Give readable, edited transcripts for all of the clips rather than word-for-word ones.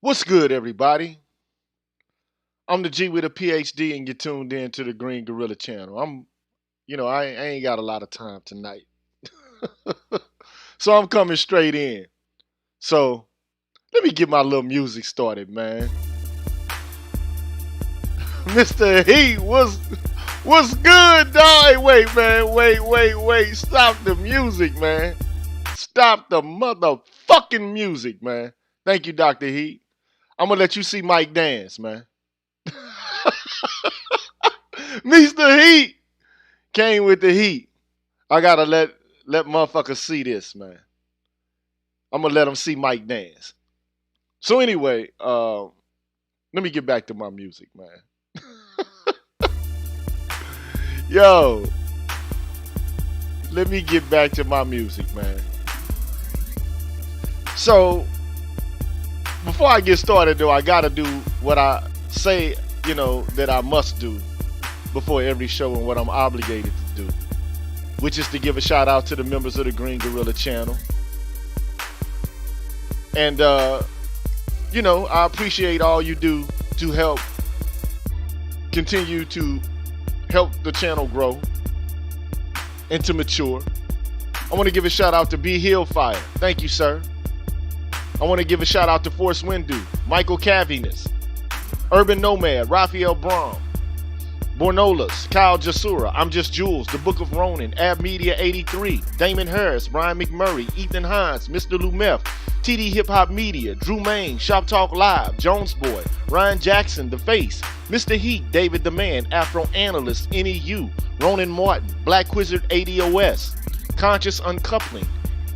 What's good, everybody? I'm the G with a PhD, and you're tuned in to the Green Gorilla channel. I ain't got a lot of time tonight, so I'm coming straight in. So let me get my little music started, man. Mr. Heat, what's good, dog? Hey, wait, man, wait. Stop the music, man. Stop the motherfucking music, man. Thank you, Dr. Heat. I'm gonna let you see Mike dance, man. Mr. Heat came with the heat. I gotta let motherfuckers see this, man. I'm gonna let them see Mike dance. So anyway, let me get back to my music, man. Yo, let me get back to my music, man. So before I get started, though, I gotta do what I say, that I must do before every show and what I'm obligated to do, which is to give a shout out to the members of the Green Gorilla channel. And I appreciate all you do to help continue to help the channel grow and to mature. I want to give a shout out to B Hillfire. Thank you, sir. I want to give a shout out to Force Windu, Michael Caviness, Urban Nomad, Raphael Braun, Bornolas, Kyle Jasura, I'm Just Jules, The Book of Ronin, Ab Media 83, Damon Harris, Brian McMurray, Ethan Hines, Mr. Lumef, TD Hip Hop Media, Drew Main, Shop Talk Live, Jones Boy, Ryan Jackson, The Face, Mr. Heat, David the Man, Afro Analyst, NEU, Ronan Martin, Black Wizard ADOS, Conscious Uncoupling,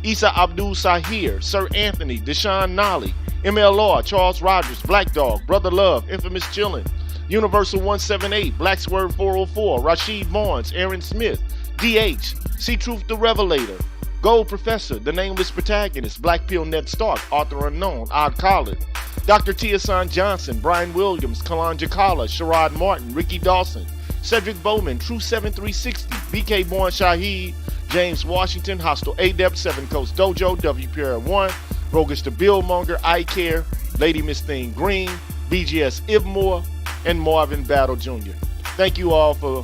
Isa Abdul Sahir, Sir Anthony, Deshaun Nolly, MLR, Charles Rogers, Black Dog, Brother Love, Infamous Chillin', Universal 178, Black Swerve 404, Rashid Barnes, Aaron Smith, DH, See Truth the Revelator, Gold Professor, The Nameless Protagonist, Black Pill Ned Stark, Author Unknown, Odd Collin, Dr. Tiasan Johnson, Brian Williams, Kalan Jakala, Sherrod Martin, Ricky Dawson, Cedric Bowman, True 7360, BK Born Shaheed, James Washington, Hostile Adept, Seven Coast Dojo, WPR 1, Roguish the Billmonger, I Care, Lady Miss Thing Green, BGS Ibmore, and Marvin Battle Jr. Thank you all for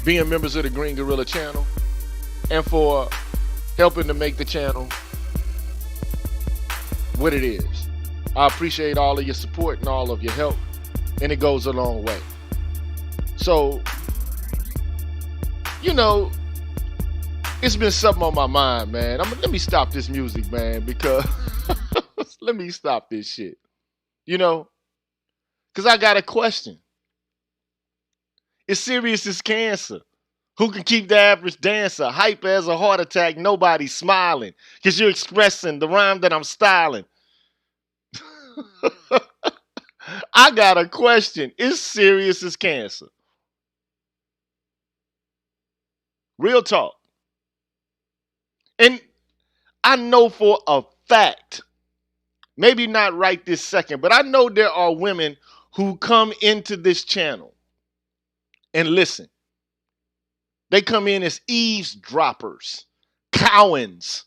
being members of the Green Gorilla channel and for helping to make the channel what it is. I appreciate all of your support and all of your help, and it goes a long way. So, it's been something on my mind, man. Let me stop this music, man, because let me stop this shit. Because I got a question. It's serious as cancer. Who can keep the average dancer hype as a heart attack? Nobody's smiling because you're expressing the rhyme that I'm styling. I got a question. It's serious as cancer. Real talk. And I know for a fact, maybe not right this second, but I know there are women who come into this channel and listen. They come in as eavesdroppers, cowens,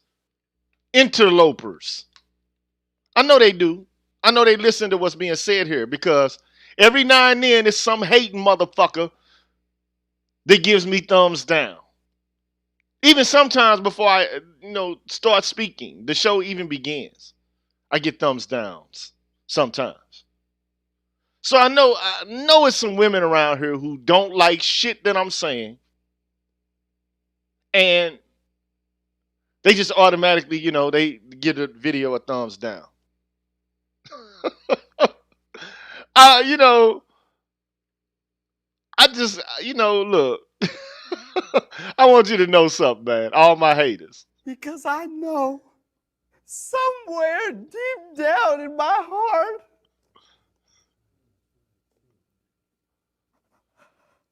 interlopers. I know they do. I know they listen to what's being said here because every now and then there's some hating motherfucker that gives me thumbs down. Even sometimes before I, start speaking, the show even begins, I get thumbs downs sometimes. So I know it's some women around here who don't like shit that I'm saying. And they just automatically, they give the video a thumbs down. I just, look. I want you to know something, man. All my haters. Because I know somewhere deep down in my heart,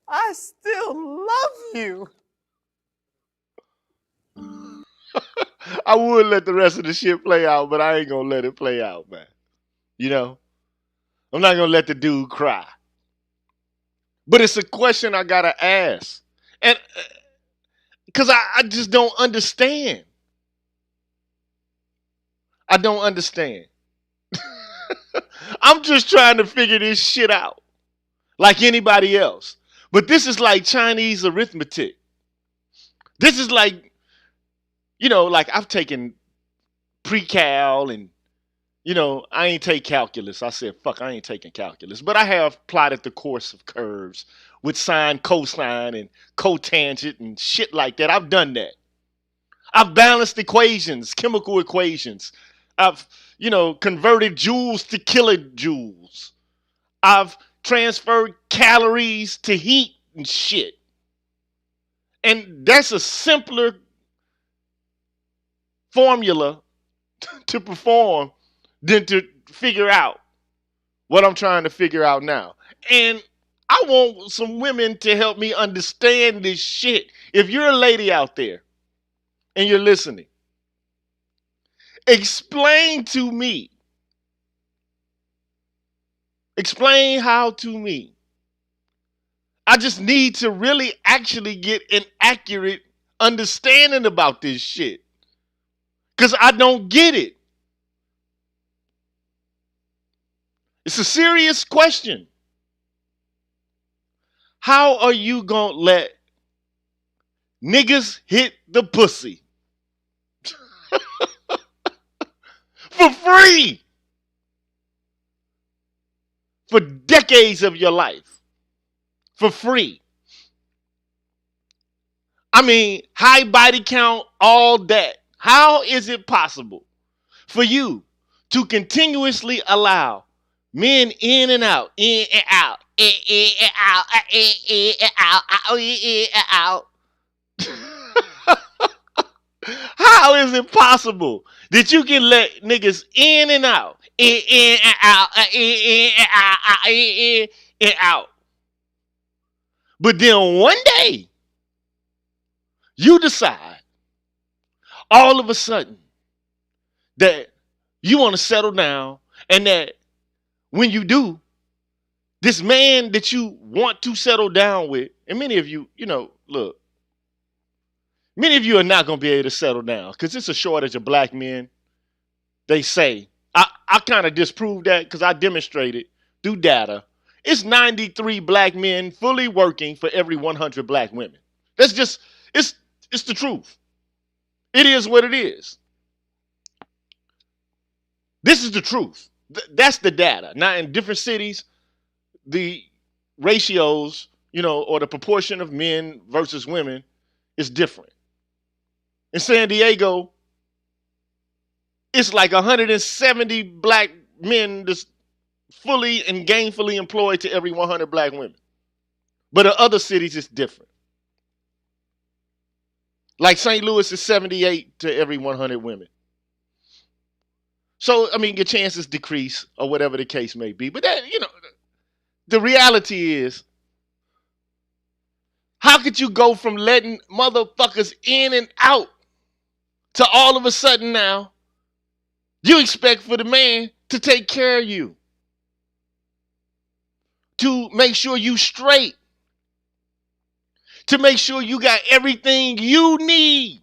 I still love you. I would let the rest of the shit play out, but I ain't gonna let it play out, man. I'm not gonna let the dude cry. But it's a question I gotta ask. And because I just don't understand. I don't understand. I'm just trying to figure this shit out like anybody else. But this is like Chinese arithmetic. This is like, like I've taken pre-cal and, I ain't take calculus. I said, fuck, I ain't taking calculus. But I have plotted the course of curves with sine, cosine, and cotangent and shit like that. I've done that. I've balanced equations, chemical equations. I've, converted joules to kilojoules. I've transferred calories to heat and shit. And that's a simpler formula to perform than to figure out what I'm trying to figure out now. And I want some women to help me understand this shit. If you're a lady out there and you're listening, explain how to me. I just need to really actually get an accurate understanding about this shit. Because I don't get it. It's a serious question. How are you going to let niggas hit the pussy for free for decades of your life? For free. I mean, high body count, all that. How is it possible for you to continuously allow men in and out, in and out, in and out, in and out, in and out? How is it possible that you can let niggas in and out, in and out, in and out, in and out? But then one day, you decide all of a sudden that you want to settle down, and that when you do, this man that you want to settle down with, and many of you, look, many of you are not going to be able to settle down because it's a shortage of black men. They say, I kind of disprove that because I demonstrated through data. It's 93 black men fully working for every 100 black women. That's just, it's the truth. It is what it is. This is the truth. That's the data. Now, in different cities, the ratios, or the proportion of men versus women is different. In San Diego, it's like 170 black men that's fully and gainfully employed to every 100 black women. But in other cities, it's different. Like St. Louis is 78 to every 100 women. So, I mean, your chances decrease or whatever the case may be. But that, the reality is, how could you go from letting motherfuckers in and out to all of a sudden now, you expect for the man to take care of you, to make sure you straight, to make sure you got everything you need?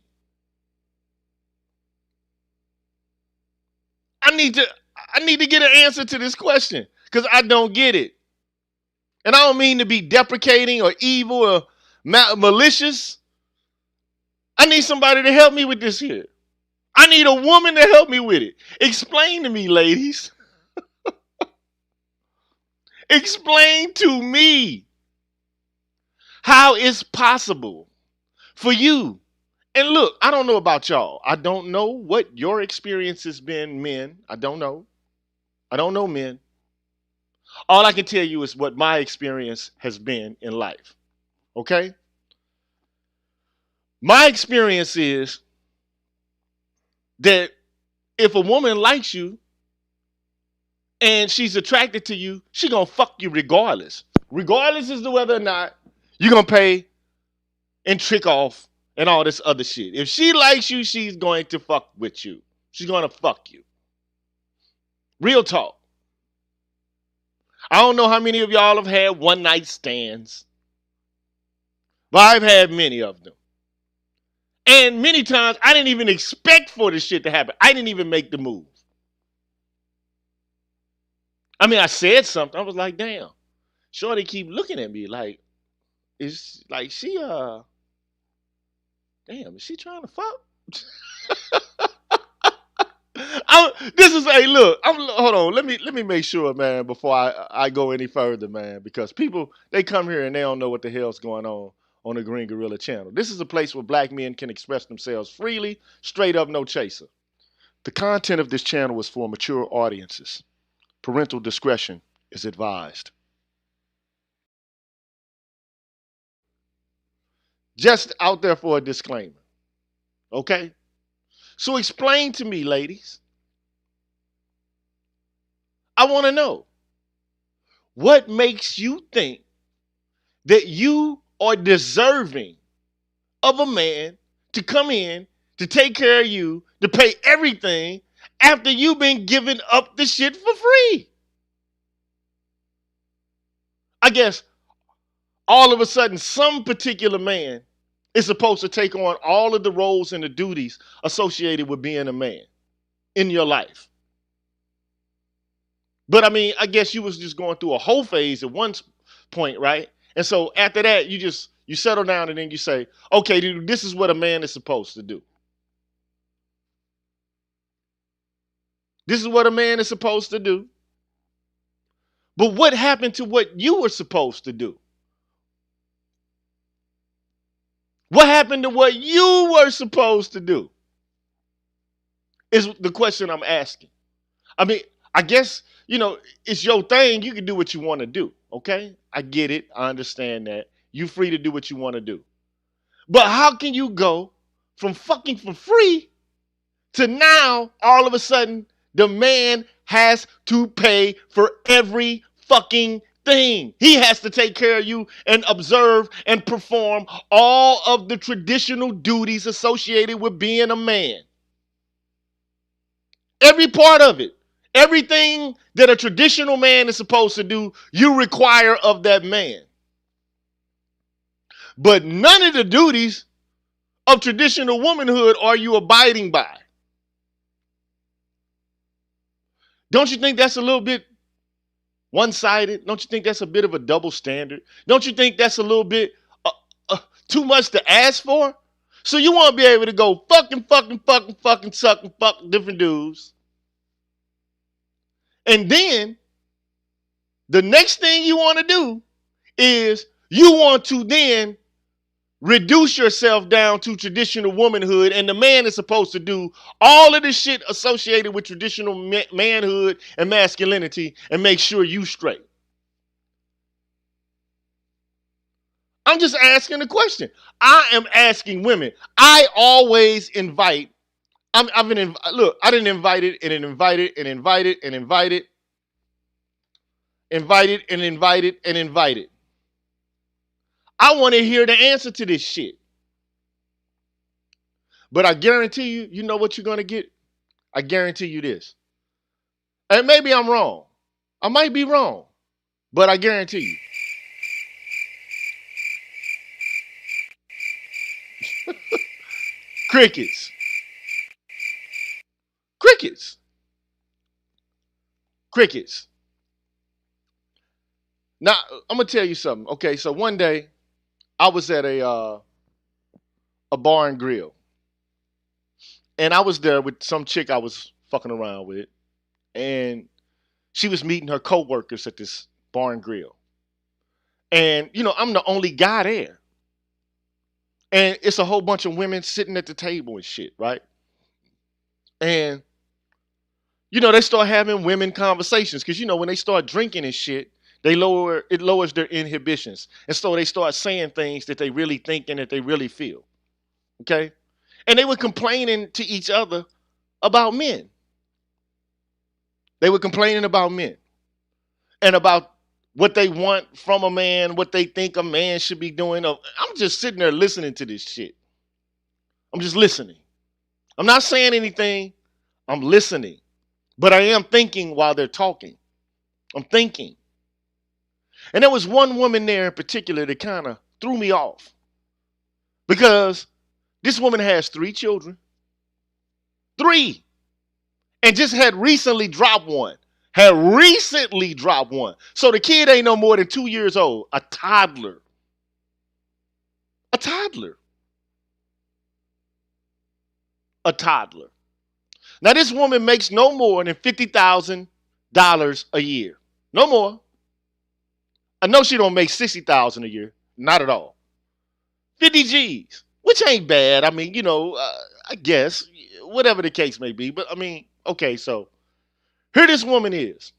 I need to get an answer to this question because I don't get it. And I don't mean to be deprecating or evil or malicious. I need somebody to help me with this here. I need a woman to help me with it. Explain to me, ladies. Explain to me how it's possible for you. And look, I don't know about y'all. I don't know what your experience has been, men. I don't know. I don't know men. All I can tell you is what my experience has been in life. Okay? My experience is that if a woman likes you and she's attracted to you, she gonna fuck you regardless. Regardless as to whether or not you're gonna pay and trick off and all this other shit. If she likes you, she's going to fuck with you. She's gonna fuck you. Real talk. I don't know how many of y'all have had one night stands, but I've had many of them. And many times I didn't even expect for this shit to happen. I didn't even make the move. I mean, I said something. I was like, damn. Shorty keep looking at me like, is like she damn, is she trying to fuck? This is hey look. Hold on. Let me make sure, man, before I go any further, man, because people they come here and they don't know what the hell's going on the Green Gorilla channel. This is a place where black men can express themselves freely, straight up, no chaser. The content of this channel is for mature audiences. Parental discretion is advised. Just out there for a disclaimer. Okay? So explain to me, ladies. I want to know what makes you think that you are deserving of a man to come in, to take care of you, to pay everything after you've been giving up the shit for free. I guess all of a sudden some particular man is supposed to take on all of the roles and the duties associated with being a man in your life. But I mean, I guess you was just going through a whole phase at one point, right? And so after that, you settle down and then you say, okay, dude, this is what a man is supposed to do. This is what a man is supposed to do. But what happened to what you were supposed to do? What happened to what you were supposed to do? Is the question I'm asking. I mean, I guess, it's your thing. You can do what you want to do. Okay? I get it. I understand that. You free to do what you want to do. But how can you go from fucking for free to now all of a sudden the man has to pay for every fucking thing? He has to take care of you and observe and perform all of the traditional duties associated with being a man. Every part of it. Everything that a traditional man is supposed to do, you require of that man. But none of the duties of traditional womanhood are you abiding by. Don't you think that's a little bit one-sided? Don't you think that's a bit of a double standard? Don't you think that's a little bit too much to ask for? So you want to be able to go fucking, sucking, fuck different dudes. And then the next thing you want to do is you want to then reduce yourself down to traditional womanhood, and the man is supposed to do all of this shit associated with traditional manhood and masculinity and make sure you straight. I'm just asking a question. I am asking women. I always invite. I didn't invite it and invited and invited and invited, invited and invited and invited. I want to hear the answer to this shit. But I guarantee you, you know what you're going to get? I guarantee you this. And maybe I'm wrong. I might be wrong. But I guarantee you. Crickets. Crickets. Crickets. Now, I'm going to tell you something. Okay, so one day I was at a bar and grill. And I was there with some chick I was fucking around with. And she was meeting her coworkers at this bar and grill. And, I'm the only guy there. And it's a whole bunch of women sitting at the table and shit, right? And, they start having women conversations. Because, when they start drinking and shit, it lowers their inhibitions. And so they start saying things that they really think and that they really feel. Okay? And they were complaining to each other about men. They were complaining about men. And about what they want from a man, what they think a man should be doing. I'm just sitting there listening to this shit. I'm just listening. I'm not saying anything. I'm listening. But I am thinking while they're talking. I'm thinking. And there was one woman there in particular that kind of threw me off. Because this woman has 3 children. 3. And just had recently dropped one. had recently dropped one. So the kid ain't no more than 2 years old. A toddler. A toddler. A toddler. Now this woman makes no more than $50,000 a year. No more. I know she don't make $60,000 a year. Not at all. 50 G's, which ain't bad. I mean, I guess whatever the case may be. But I mean, okay, so here this woman is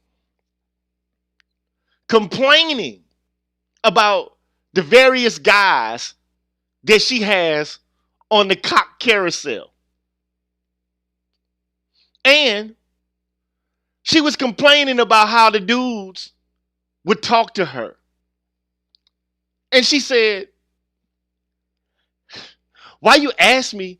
complaining about the various guys that she has on the cock carousel. And she was complaining about how the dudes would talk to her. And she said, why you asking me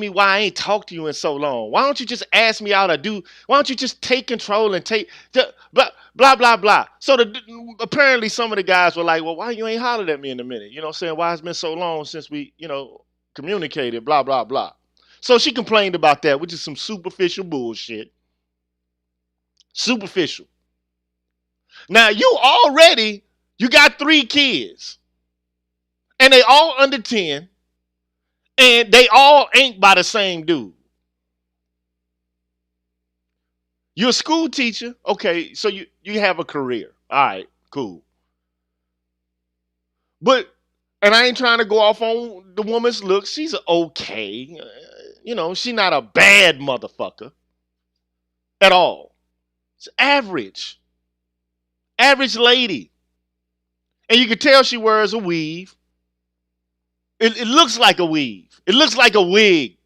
why I ain't talked to you in so long? Why don't you just ask me out or do? Why don't you just take control and take blah, blah, blah, blah. So apparently some of the guys were like, well, why you ain't hollered at me in a minute? You know what I'm saying? Why it's been so long since we, communicated, blah, blah, blah. So she complained about that, which is some superficial bullshit. Superficial. Now you got 3 kids. And they all under 10. And they all ain't by the same dude. You're a school teacher. Okay, so you have a career. All right, cool. And I ain't trying to go off on the woman's looks. She's okay. She's not a bad motherfucker at all. It's average. Average lady. And you can tell she wears a weave. It looks like a weave. It looks like a wig.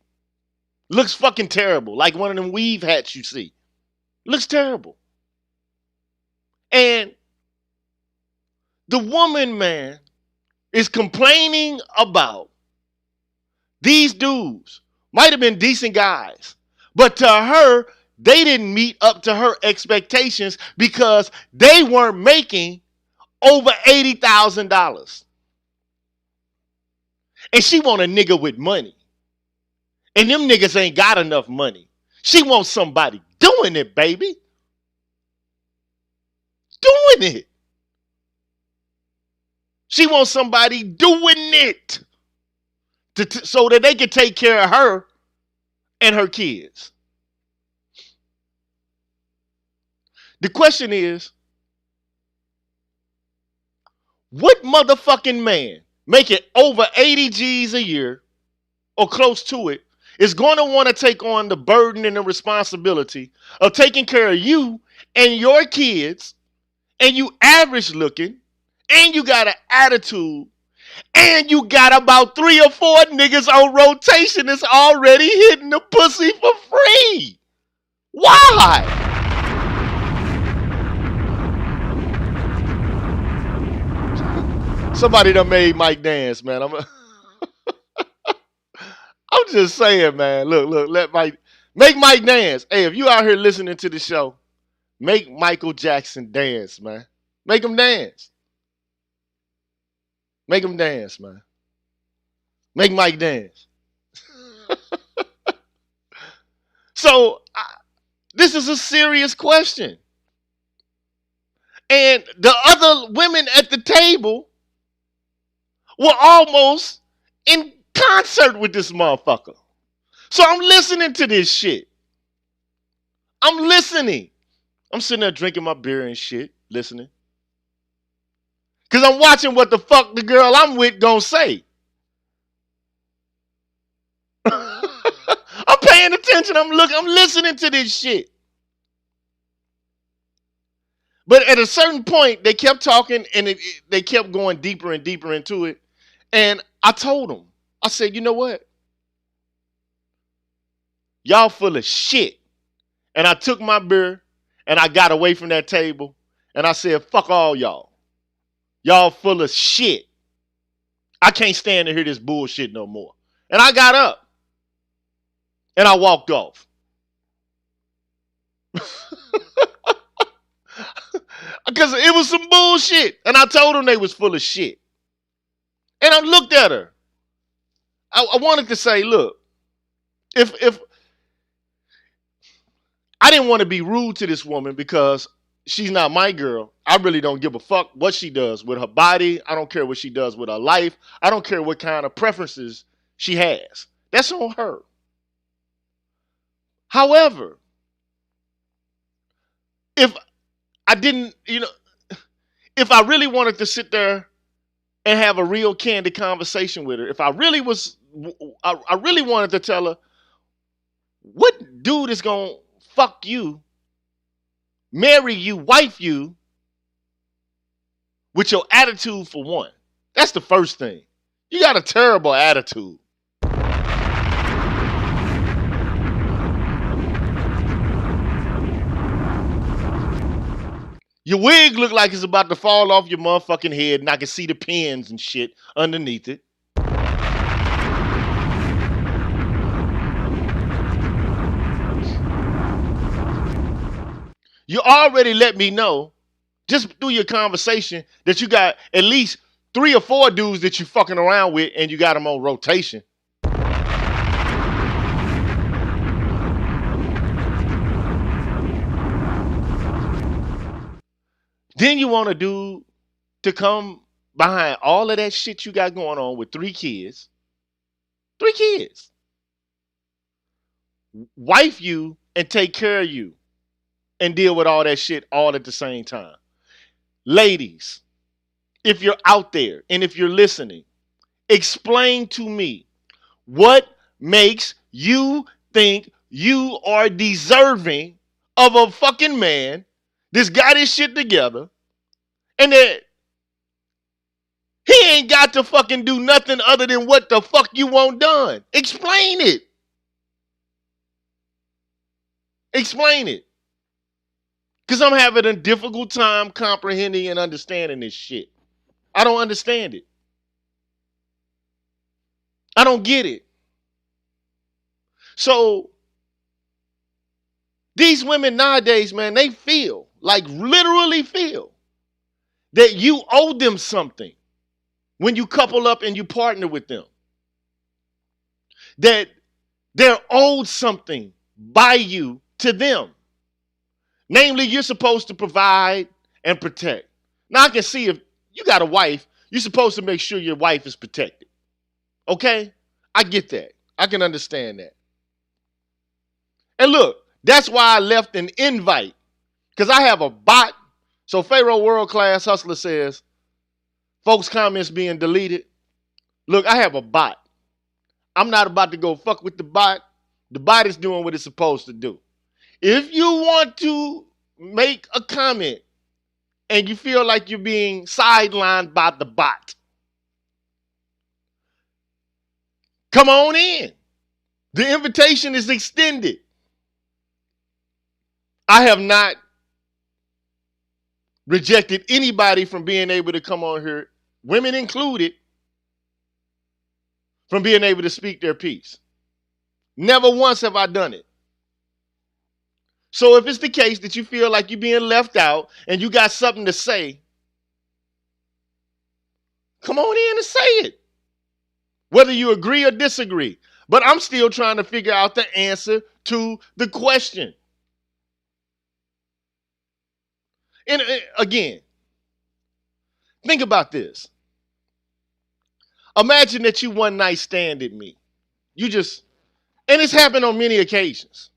Looks fucking terrible. Like one of them weave hats you see. Looks terrible. And the woman, man, is complaining about these dudes. Might have been decent guys. But to her, they didn't meet up to her expectations because they weren't making over $80,000. And she want a nigga with money. And them niggas ain't got enough money. She wants somebody doing it, baby. Doing it. She wants somebody doing it. So that they can take care of her and her kids. The question is, what motherfucking man making over 80 G's a year or close to it is going to want to take on the burden and the responsibility of taking care of you and your kids, and you average looking, and you got an attitude, and you got about 3 or 4 niggas on rotation that's already hitting the pussy for free? Why? Somebody done made Mike dance, man. I'm just saying, man. Look, make Mike dance. Hey, if you out here listening to the show, make Michael Jackson dance, man. Make him dance. Make him dance, man. Make Mike dance. So, this is a serious question. And the other women at the table were almost in concert with this motherfucker. So I'm listening to this shit. I'm listening. I'm sitting there drinking my beer and shit, listening. Because I'm watching what the fuck the girl I'm with gonna say. I'm paying attention. I'm listening to this shit. But at a certain point, they kept talking and they kept going deeper and deeper into it. And I told them, I said, you know what? Y'all full of shit. And I took my beer and I got away from that table and I said, fuck all y'all. Y'all full of shit. I can't stand to hear this bullshit no more. And I got up and I walked off. Because it was some bullshit. And I told them they was full of shit. And I looked at her. I wanted to say, look, if I didn't want to be rude to this woman because she's not my girl. I really don't give a fuck what she does with her body. I don't care what she does with her life. I don't care what kind of preferences she has. That's on her. However, if I didn't, if I really wanted to sit there and have a real candid conversation with her, if I really was, I really wanted to tell her, what dude is gonna fuck you, marry you, wife you, with your attitude for one? That's the first thing. You got a terrible attitude. Your wig look like it's about to fall off your motherfucking head, and I can see the pins and shit underneath it. You already let me know, just through your conversation, that you got at least 3 or 4 dudes that you fucking around with, and you got them on rotation. Then you want a dude to come behind all of that shit you got going on with 3 kids. 3 kids. Wife you and take care of you and deal with all that shit all at the same time. Ladies, if you're out there and if you're listening, explain to me what makes you think you are deserving of a fucking man that's got his shit together and that he ain't got to fucking do nothing other than what the fuck you want done. Explain it. Explain it. Because I'm having a difficult time comprehending and understanding this shit. I don't understand it. I don't get it. So, these women nowadays, man, they feel, like literally feel, that you owe them something when you couple up and you partner with them. That they're owed something by you to them. Namely, you're supposed to provide and protect. Now, I can see if you got a wife, you're supposed to make sure your wife is protected. Okay? I get that. I can understand that. And look, that's why I left an invite. Because I have a bot. So Pharaoh World Class Hustler says, folks' comments being deleted. Look, I have a bot. I'm not about to go fuck with the bot. The bot is doing what it's supposed to do. If you want to make a comment and you feel like you're being sidelined by the bot, come on in. The invitation is extended. I have not rejected anybody from being able to come on here, women included, from being able to speak their piece. Never once have I done it. So if it's the case that you feel like you're being left out and you got something to say, come on in and say it. Whether you agree or disagree. But I'm still trying to figure out the answer to the question. And again, think about this. Imagine that you one night standed me. You just, and it's happened on many occasions.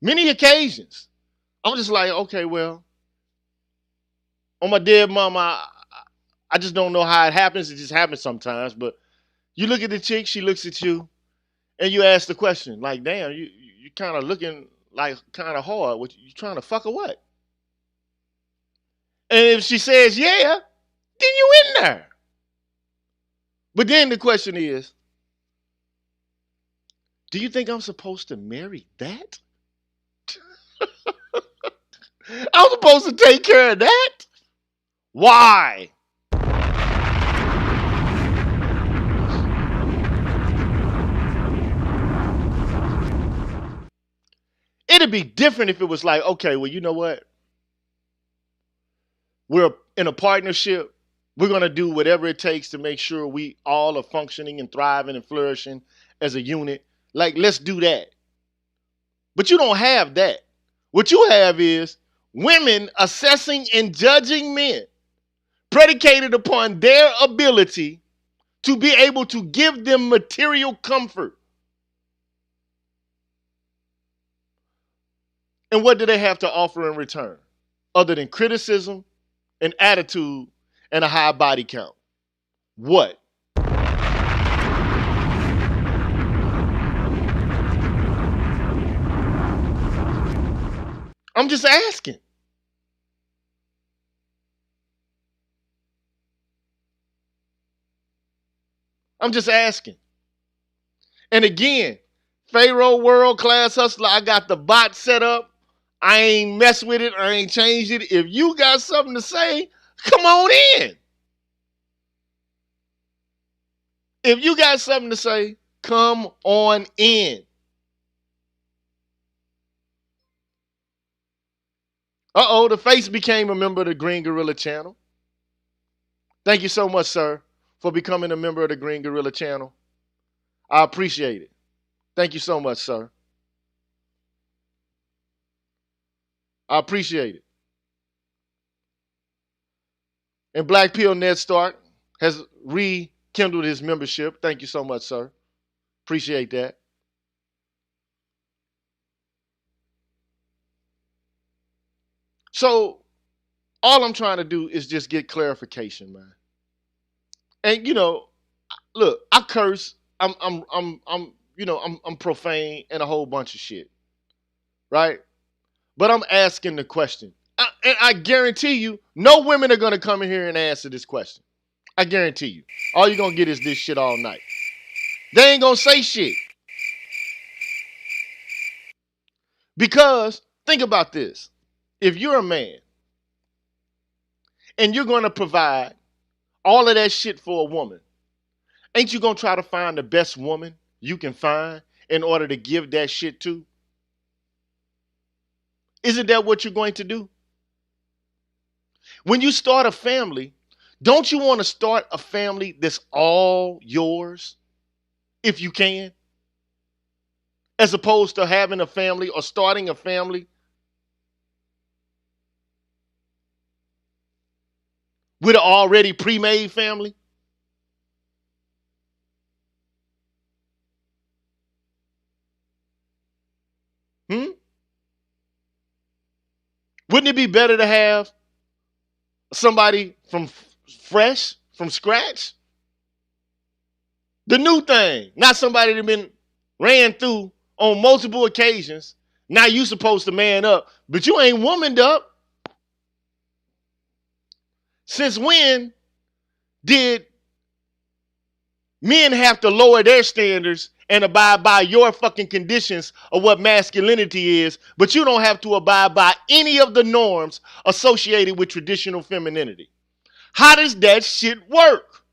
Many occasions. I'm just like, okay, well, on my dead mom, I just don't know how it happens. It just happens sometimes. But you look at the chick, she looks at you, and you ask the question, like, damn, you kind of looking like kind of hard. What, you trying to fuck or what? And if she says, yeah, then you in there. But then the question is, do you think I'm supposed to marry that? I'm supposed to take care of that? Why? It'd be different if it was like, okay, well, you know what? We're in a partnership. We're going to do whatever it takes to make sure we all are functioning and thriving and flourishing as a unit. Like, let's do that. But you don't have that. What you have is women assessing and judging men predicated upon their ability to be able to give them material comfort. And what do they have to offer in return? Other than criticism, an attitude, and a high body count. What? I'm just asking. I'm just asking. And again, Pharaoh World Class Hustler, I got the bot set up. I ain't mess with it. I ain't changed it. If you got something to say, come on in. If you got something to say, come on in. Uh-oh, the face became a member of the Green Gorilla channel. Thank you so much, sir, for becoming a member of the Green Gorilla channel. I appreciate it. Thank you so much, sir. I appreciate it. And Black Pill Ned Stark has rekindled his membership. Thank you so much, sir. Appreciate that. So all I'm trying to do is just get clarification, man. And look, I curse. I'm profane and a whole bunch of shit, right? But I'm asking the question, and I guarantee you, no women are gonna come in here and answer this question. I guarantee you. All you're gonna get is this shit all night. They ain't gonna say shit. Because think about this. If you're a man and you're gonna provide all of that shit for a woman, ain't you gonna try to find the best woman you can find in order to give that shit to? Isn't that what you're going to do? When you start a family, don't you want to start a family that's all yours, if you can? As opposed to having a family or starting a family with an already pre-made family? Wouldn't it be better to have somebody from fresh, from scratch? The new thing, not somebody that been ran through on multiple occasions. Now you supposed to man up, but you ain't womaned up. Since when did men have to lower their standards and abide by your fucking conditions of what masculinity is, but you don't have to abide by any of the norms associated with traditional femininity? How does that shit work?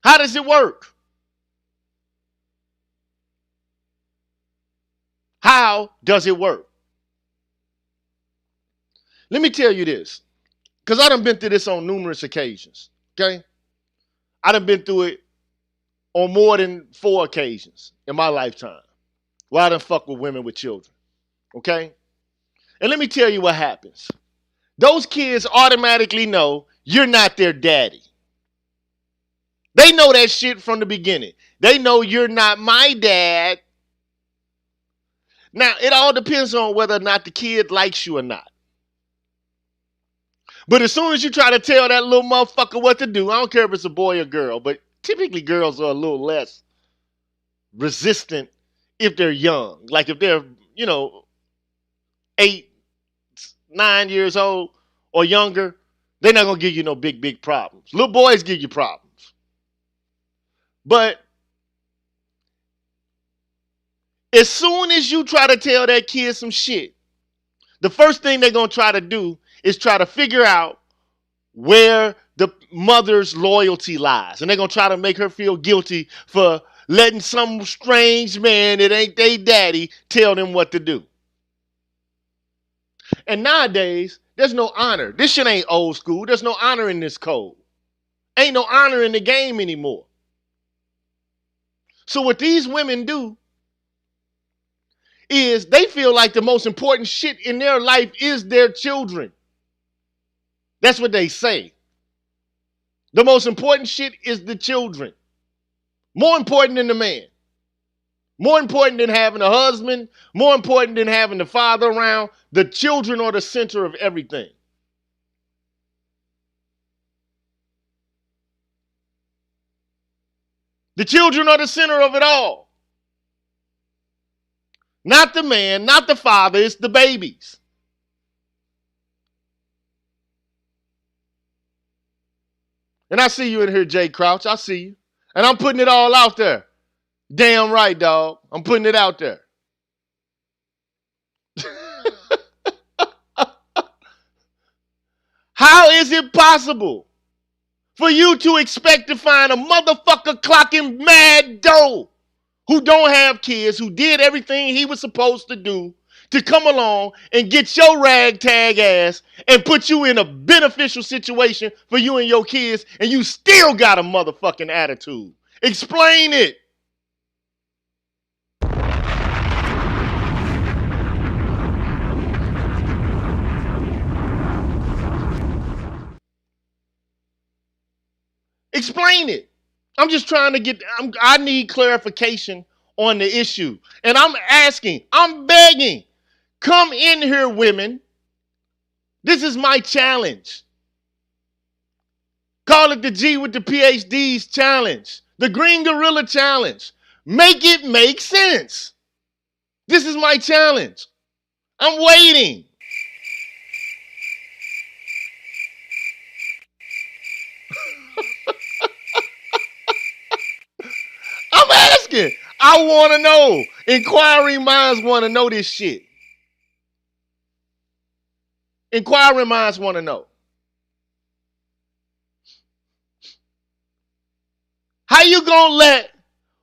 How does it work? How does it work? Let me tell you this, because I done been through this on numerous occasions, okay? I done been through it on more than 4 occasions in my lifetime where I done fuck with women with children, okay? And let me tell you what happens. Those kids automatically know you're not their daddy. They know that shit from the beginning. They know you're not my dad. Now, it all depends on whether or not the kid likes you or not. But as soon as you try to tell that little motherfucker what to do, I don't care if it's a boy or girl, but typically girls are a little less resistant if they're young. Like if they're, 8, 9 years old or younger, they're not going to give you no big problems. Little boys give you problems. But as soon as you try to tell that kid some shit, the first thing they're going to try to do is try to figure out where the mother's loyalty lies. And they're going to try to make her feel guilty for letting some strange man that ain't they daddy tell them what to do. And nowadays, there's no honor. This shit ain't old school. There's no honor in this code. Ain't no honor in the game anymore. So what these women do is they feel like the most important shit in their life is their children. That's what they say. The most important shit is the children. More important than the man. More important than having a husband. More important than having the father around. The children are the center of everything. The children are the center of it all. Not the man, not the father, it's the babies. And I see you in here, Jay Crouch. I see you. And I'm putting it all out there. Damn right, dog. I'm putting it out there. How is it possible for you to expect to find a motherfucker clocking mad dough who don't have kids, who did everything he was supposed to do, to come along and get your ragtag ass and put you in a beneficial situation for you and your kids, and you still got a motherfucking attitude? Explain it. Explain it. I'm just trying to I need clarification on the issue. And I'm asking, I'm begging, come in here, women. This is my challenge. Call it the G with the PhDs challenge. The Green Gorilla challenge. Make it make sense. This is my challenge. I'm waiting. I'm asking. I want to know. Inquiring minds want to know this shit. Inquiring minds want to know. How you gonna let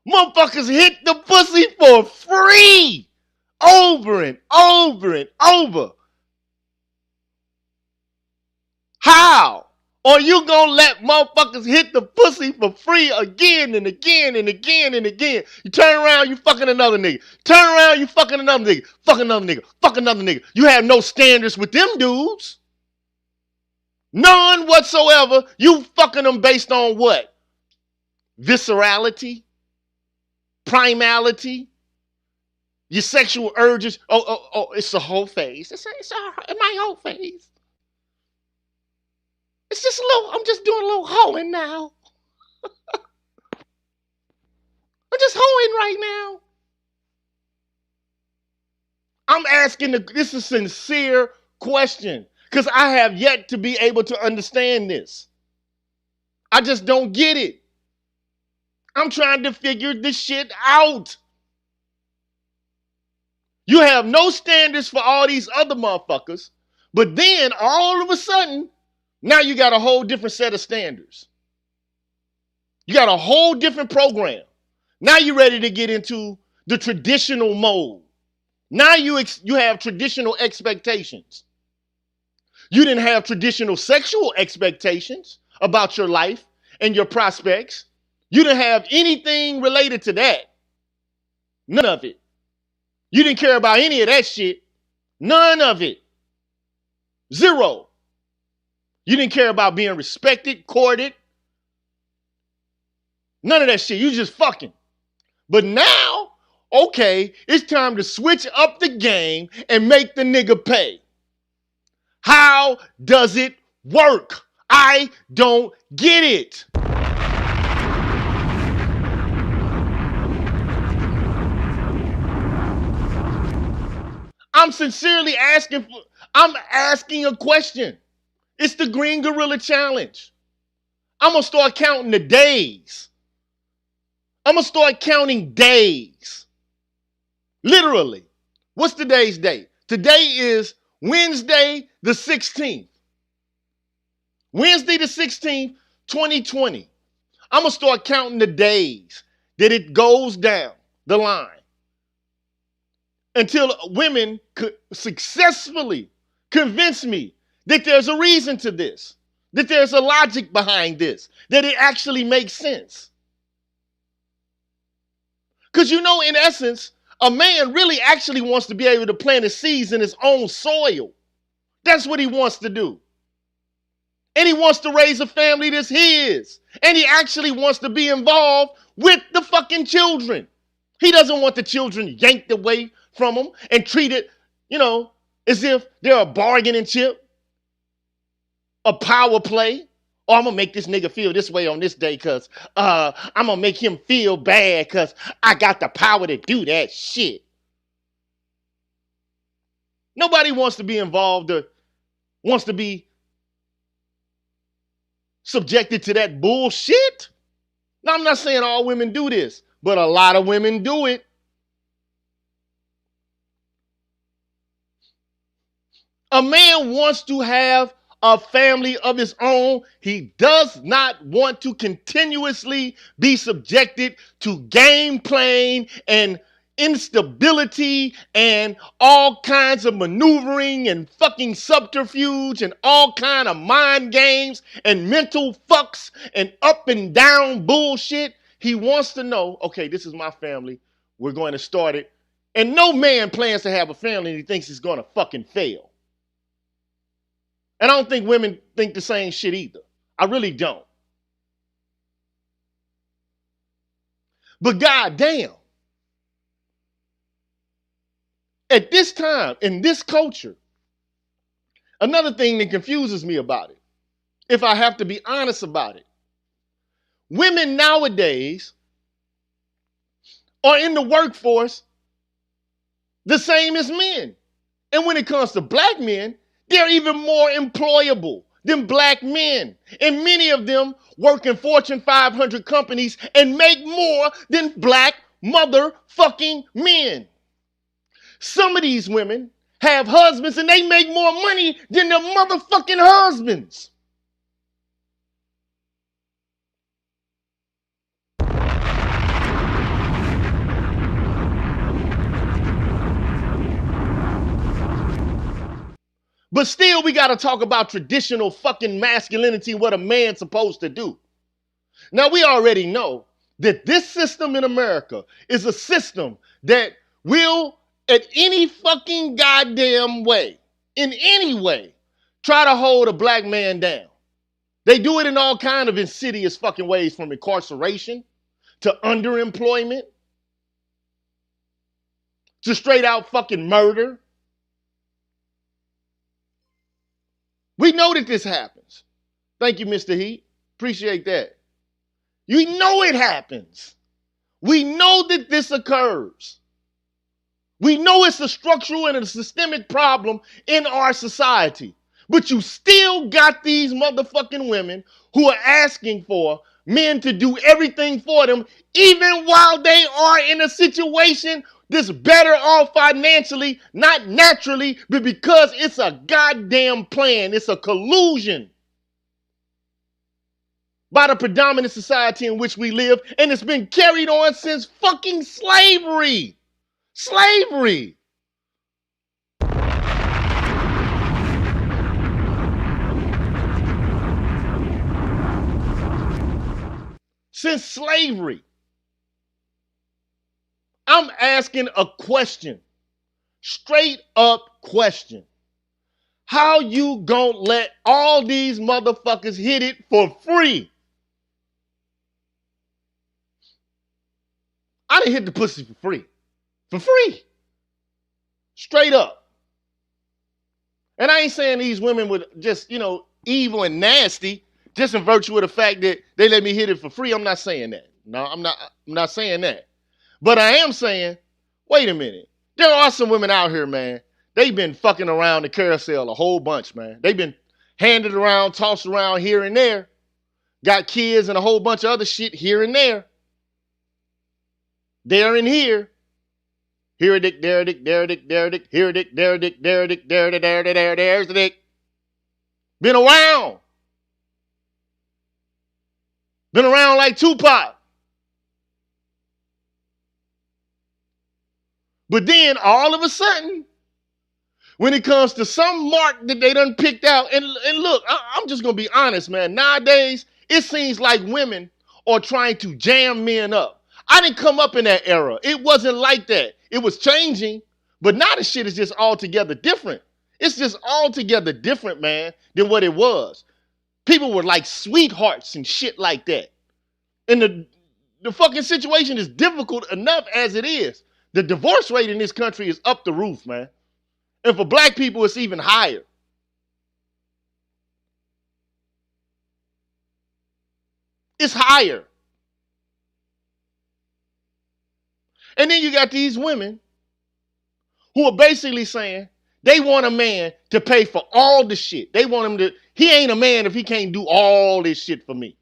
motherfuckers hit the pussy for free over and over and over? How? Or you gonna let motherfuckers hit the pussy for free again and again and again and again? You turn around, you fucking another nigga. Turn around, you fucking another nigga. Fuck another nigga. Fuck another nigga. You have no standards with them dudes. None whatsoever. You fucking them based on what? Viscerality? Primality? Your sexual urges? Oh, it's a whole phase. It's my whole phase. It's just I'm just doing a little hoeing now. I'm just hoeing right now. I'm asking, this is a sincere question, because I have yet to be able to understand this. I just don't get it. I'm trying to figure this shit out. You have no standards for all these other motherfuckers, but then all of a sudden, now you got a whole different set of standards. You got a whole different program. Now you're ready to get into the traditional mode. Now you have traditional expectations. You didn't have traditional sexual expectations about your life and your prospects. You didn't have anything related to that. None of it. You didn't care about any of that shit. None of it. Zero. You didn't care about being respected, courted. None of that shit. You just fucking. But now, okay, it's time to switch up the game and make the nigga pay. How does it work? I don't get it. I'm sincerely I'm asking a question. It's the Green Gorilla Challenge. I'm going to start counting the days. I'm going to start counting days. Literally. What's today's date? Today is Wednesday the 16th. Wednesday the 16th, 2020. I'm going to start counting the days that it goes down the line until women could successfully convince me that there's a reason to this, that there's a logic behind this, that it actually makes sense. Because in essence, a man really actually wants to be able to plant his seeds in his own soil. That's what he wants to do. And he wants to raise a family that's his. And he actually wants to be involved with the fucking children. He doesn't want the children yanked away from him and treated, as if they're a bargaining chip, a power play. Oh, I'm going to make this nigga feel this way on this day because I'm going to make him feel bad because I got the power to do that shit. Nobody wants to be involved or wants to be subjected to that bullshit. Now, I'm not saying all women do this, but a lot of women do it. A man wants to have a family of his own. He does not want to continuously be subjected to game playing and instability and all kinds of maneuvering and fucking subterfuge and all kind of mind games and mental fucks and up and down bullshit. He wants to know, okay, this is my family. We're going to start it. And no man plans to have a family and he thinks he's going to fucking fail. And I don't think women think the same shit either. I really don't. But goddamn, at this time, in this culture, another thing that confuses me about it, if I have to be honest about it, women nowadays are in the workforce the same as men. And when it comes to black men, they're even more employable than black men. And many of them work in Fortune 500 companies and make more than black motherfucking men. Some of these women have husbands and they make more money than their motherfucking husbands. But still, we got to talk about traditional fucking masculinity, what a man's supposed to do. Now, we already know that this system in America is a system that will, at any fucking goddamn way, in any way, try to hold a black man down. They do it in all kind of insidious fucking ways, from incarceration to underemployment to straight out fucking murder. We know that this happens. Thank you, Mr. Heat. Appreciate that. You know it happens. We know that this occurs. We know it's a structural and a systemic problem in our society. But you still got these motherfucking women who are asking for men to do everything for them, even while they are in a situation that's better off financially, not naturally, but because it's a goddamn plan. It's a collusion by the predominant society in which we live, and it's been carried on since fucking slavery. Slavery. Since slavery. I'm asking a question, straight up question. How you gonna let all these motherfuckers hit it for free? I done hit the pussy for free. For free. Straight up. And I ain't saying these women were just, evil and nasty, just in virtue of the fact that they let me hit it for free. I'm not saying that. No, I'm not saying that. But I am saying, wait a minute. There are some women out here, man. They've been fucking around the carousel a whole bunch, man. They've been handed around, tossed around here and there. Got kids and a whole bunch of other shit here and there. There and here. Here a dick, there a dick, there a dick, there a dick, here a dick, there a dick, there a dick, there a dick, there a dick, there's a dick. Been around. Been around like Tupac. But then all of a sudden, when it comes to some mark that they done picked out, and look, I'm just going to be honest, man. Nowadays, it seems like women are trying to jam men up. I didn't come up in that era. It wasn't like that. It was changing, but now the shit is just altogether different. It's just altogether different, man, than what it was. People were like sweethearts and shit like that. And the fucking situation is difficult enough as it is. The divorce rate in this country is up the roof, man. And for black people, it's even higher. It's higher. And then you got these women who are basically saying they want a man to pay for all the shit. They want him to, he ain't a man if he can't do all this shit for me.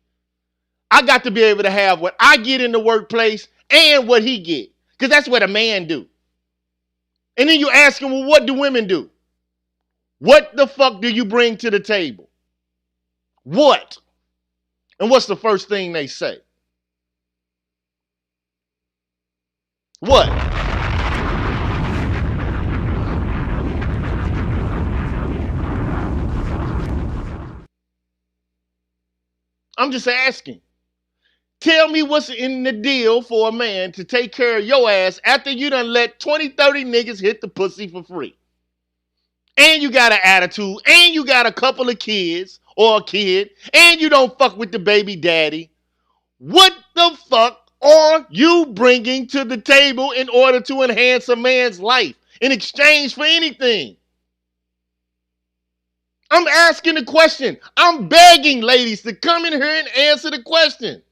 I got to be able to have what I get in the workplace and what he get. Because that's what a man do. And then you ask him, well, what do women do? What the fuck do you bring to the table? What? And what's the first thing they say? What? I'm just asking. Tell me what's in the deal for a man to take care of your ass after you done let 20, 30 niggas hit the pussy for free. And you got an attitude, and you got a couple of kids, or a kid, and you don't fuck with the baby daddy. What the fuck are you bringing to the table in order to enhance a man's life in exchange for anything? I'm asking the question. I'm begging ladies to come in here and answer the question.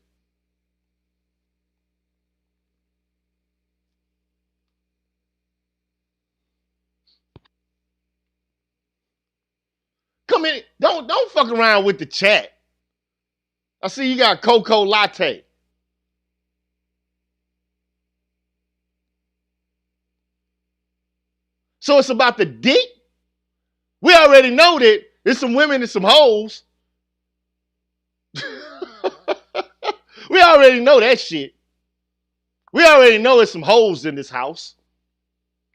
Come in. Don't fuck around with the chat. I see you got Cocoa Latte. So it's about the dick? We already know that there's some women and some hoes. We already know that shit. We already know there's some hoes in this house.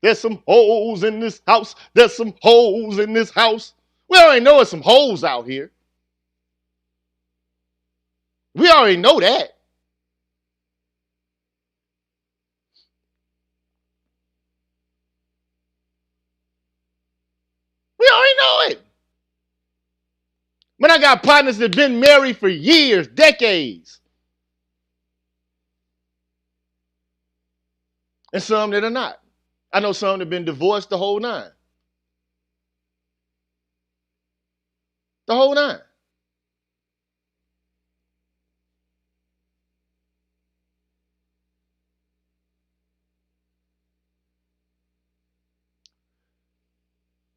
There's some hoes in this house. There's some hoes in this house. We already know there's some hoes out here. We already know that. We already know it. But I got partners that have been married for years, decades. And some that are not. I know some that have been divorced the whole nine. The whole nine.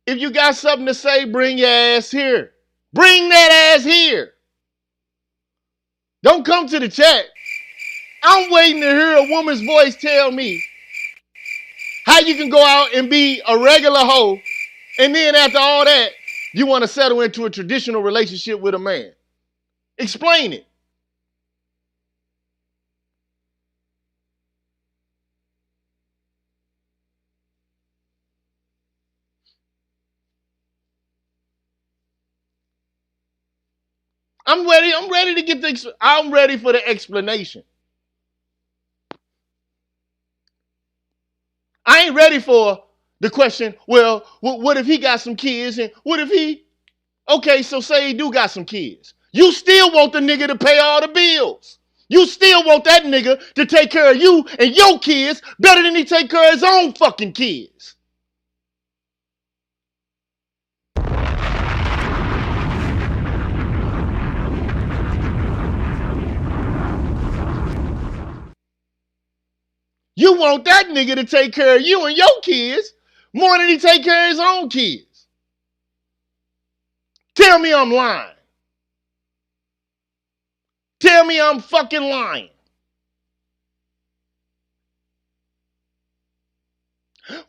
If you got something to say, bring your ass here. Bring that ass here. Don't come to the chat. I'm waiting to hear a woman's voice tell me how you can go out and be a regular hoe, and then after all that, you want to settle into a traditional relationship with a man. Explain it. I'm ready. I'm ready for the explanation. I ain't ready for the question, well, what if he got some kids? And what if he, okay, so say he do got some kids. You still want the nigga to pay all the bills. You still want that nigga to take care of you and your kids better than he take care of his own fucking kids. You want that nigga to take care of you and your kids more than he take care of his own kids. Tell me I'm lying. Tell me I'm fucking lying.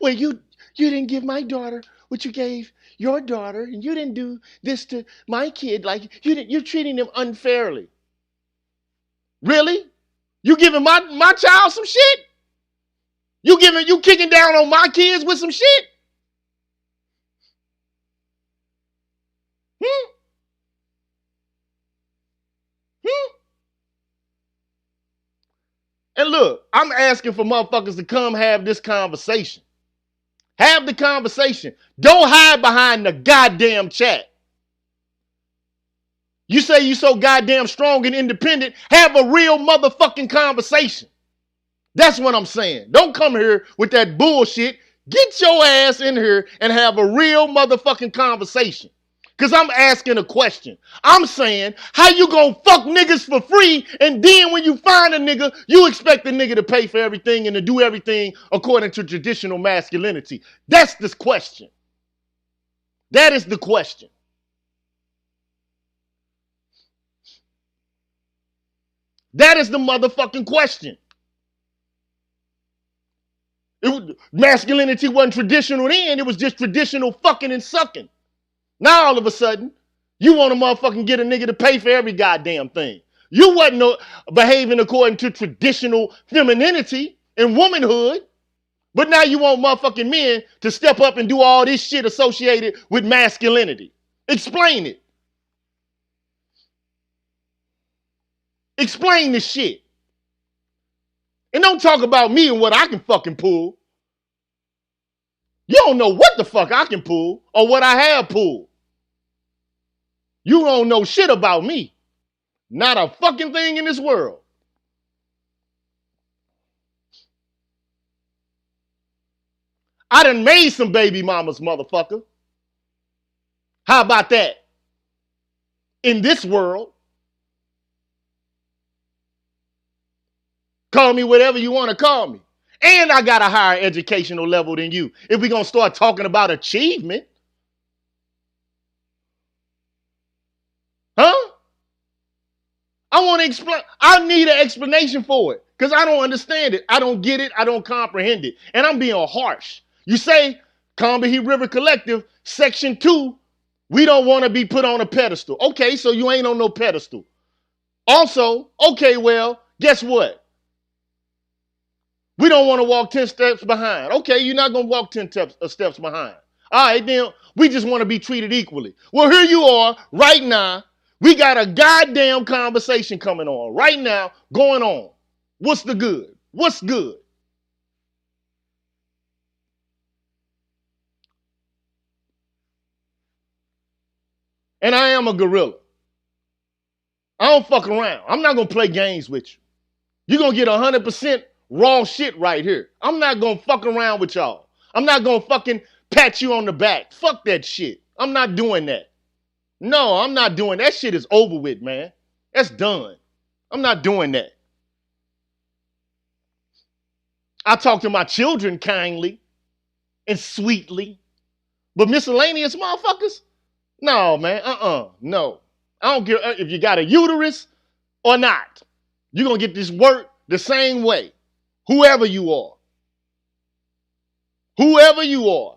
Well, you didn't give my daughter what you gave your daughter, and you didn't do this to my kid. Like you're treating them unfairly. Really? You giving my child some shit? You kicking down on my kids with some shit? Hmm? Hmm? And look, I'm asking for motherfuckers to come have this conversation. Have the conversation. Don't hide behind the goddamn chat. You say you so goddamn strong and independent. Have a real motherfucking conversation. That's what I'm saying. Don't come here with that bullshit. Get your ass in here and have a real motherfucking conversation. Because I'm asking a question. I'm saying, how you gonna fuck niggas for free, and then when you find a nigga, you expect the nigga to pay for everything and to do everything according to traditional masculinity? That's this question. That is the question. That is the motherfucking question. Masculinity wasn't traditional then. It was just traditional fucking and sucking. Now all of a sudden, you want to motherfucking get a nigga to pay for every goddamn thing. You wasn't behaving according to traditional femininity and womanhood. But now you want motherfucking men to step up and do all this shit associated with masculinity. Explain it. Explain this shit. And don't talk about me and what I can fucking pull. You don't know what the fuck I can pull or what I have pulled. You don't know shit about me. Not a fucking thing in this world. I done made some baby mamas, motherfucker. How about that? In this world. Call me whatever you want to call me. And I got a higher educational level than you. If we're going to start talking about achievement. Huh? I want to explain. I need an explanation for it because I don't understand it. I don't get it. I don't comprehend it. And I'm being harsh. You say, Combahee River Collective, Section 2, we don't want to be put on a pedestal. Okay, so you ain't on no pedestal. Also, okay, well, guess what? We don't want to walk 10 steps behind. Okay, you're not going to walk 10 steps behind. All right, then we just want to be treated equally. Well, here you are right now. We got a goddamn conversation coming on right now, going on. What's the good? What's good? And I am a gorilla. I don't fuck around. I'm not going to play games with you. You're going to get 100% raw shit right here. I'm not going to fuck around with y'all. I'm not going to fucking pat you on the back. Fuck that shit. I'm not doing that. No, I'm not doing that. Shit is over with, man. That's done. I'm not doing that. I talk to my children kindly and sweetly. But miscellaneous motherfuckers? No, man. No. I don't care if you got a uterus or not. You're going to get this work the same way. Whoever you are. Whoever you are.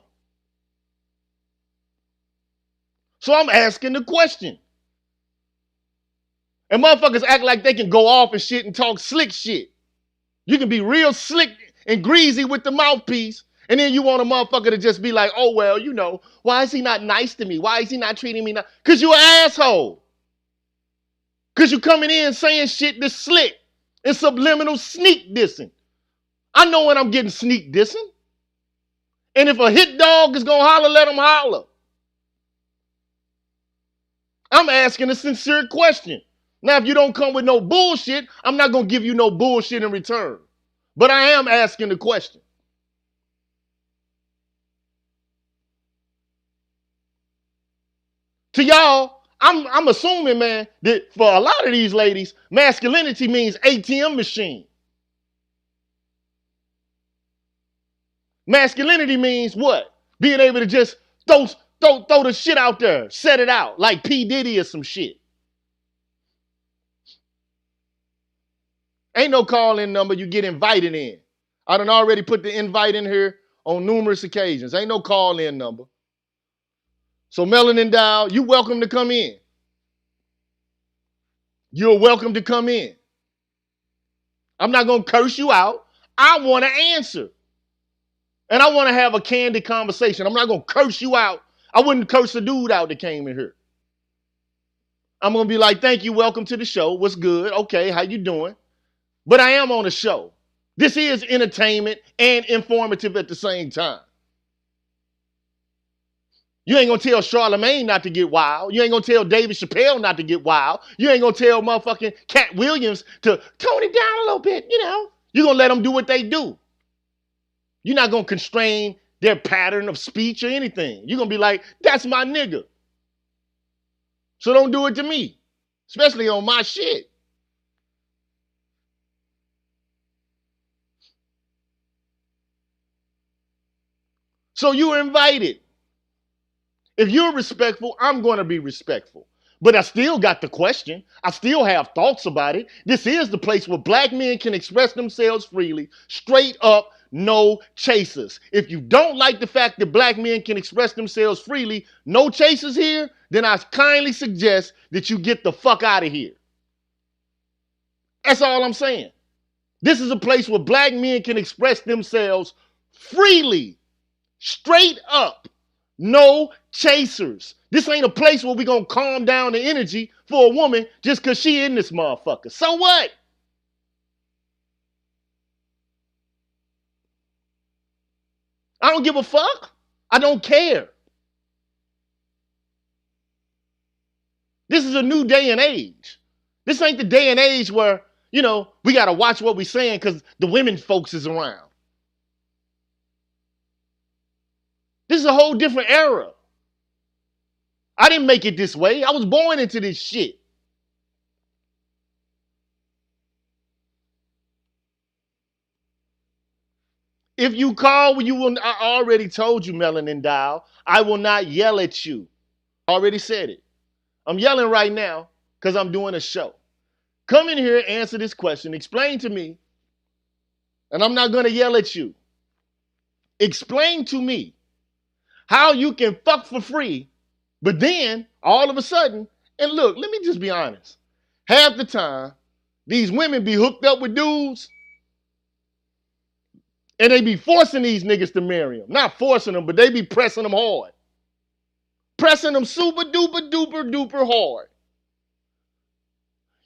So I'm asking the question. And motherfuckers act like they can go off and shit and talk slick shit. You can be real slick and greasy with the mouthpiece. And then you want a motherfucker to just be like, oh, well, you know, why is he not nice to me? Why is he not treating me nice? Because you're an asshole. Because you coming in saying shit that's slick and subliminal sneak dissing. I know when I'm getting sneak dissing. And if a hit dog is going to holler, let him holler. I'm asking a sincere question. Now, if you don't come with no bullshit, I'm not going to give you no bullshit in return. But I am asking the question. To y'all, I'm assuming, man, that for a lot of these ladies, masculinity means ATM machine. Masculinity means what? Being able to just throw the shit out there, set it out, like P. Diddy or some shit. Ain't no call-in number, you get invited in. I done already put the invite in here on numerous occasions. Ain't no call-in number. So Melanin Dial, you welcome to come in. You're welcome to come in. I'm not going to curse you out. I want to answer. And I want to have a candid conversation. I'm not going to curse you out. I wouldn't curse a dude out that came in here. I'm going to be like, thank you, welcome to the show. What's good? Okay, how you doing? But I am on a show. This is entertainment and informative at the same time. You ain't gonna tell Charlamagne not to get wild. You ain't gonna tell David Chappelle not to get wild. You ain't gonna tell motherfucking Cat Williams to tone it down a little bit, you know. You're gonna let them do what they do. You're not gonna constrain their pattern of speech or anything. You're gonna be like, that's my nigga. So don't do it to me, especially on my shit. So you are invited. If you're respectful, I'm going to be respectful. But I still got the question. I still have thoughts about it. This is the place where black men can express themselves freely, straight up, no chasers. If you don't like the fact that black men can express themselves freely, no chasers here, then I kindly suggest that you get the fuck out of here. That's all I'm saying. This is a place where black men can express themselves freely, straight up. No chasers. This ain't a place where we gonna calm down the energy for a woman just because she in this motherfucker. So what? I don't give a fuck. I don't care. This is a new day and age. This ain't the day and age where, you know, we gotta watch what we saying because the women folks is around. This is a whole different era. I didn't make it this way. I was born into this shit. If you call, you will. I already told you, Melanin Dial, I will not yell at you. I already said it. I'm yelling right now because I'm doing a show. Come in here, answer this question, explain to me, and I'm not going to yell at you. Explain to me how you can fuck for free, but then all of a sudden, and look, let me just be honest. Half the time, these women be hooked up with dudes, and they be forcing these niggas to marry them. Not forcing them, but they be pressing them hard. Pressing them super duper duper duper hard.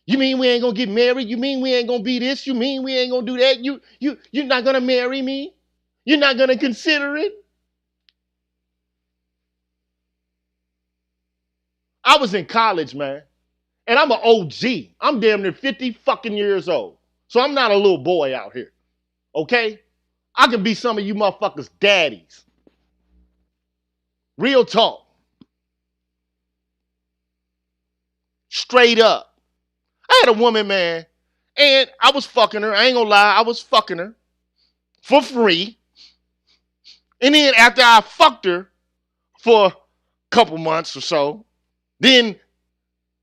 You mean we ain't gonna get married? You mean we ain't gonna be this? You mean we ain't gonna do that? You're not gonna marry me? You're not gonna consider it? I was in college, man, and I'm an OG. I'm damn near 50 fucking years old. So I'm not a little boy out here, okay? I could be some of you motherfuckers' daddies. Real talk. Straight up. I had a woman, man, and I was fucking her. I ain't gonna lie, I was fucking her for free. And then after I fucked her for a couple months or so, then,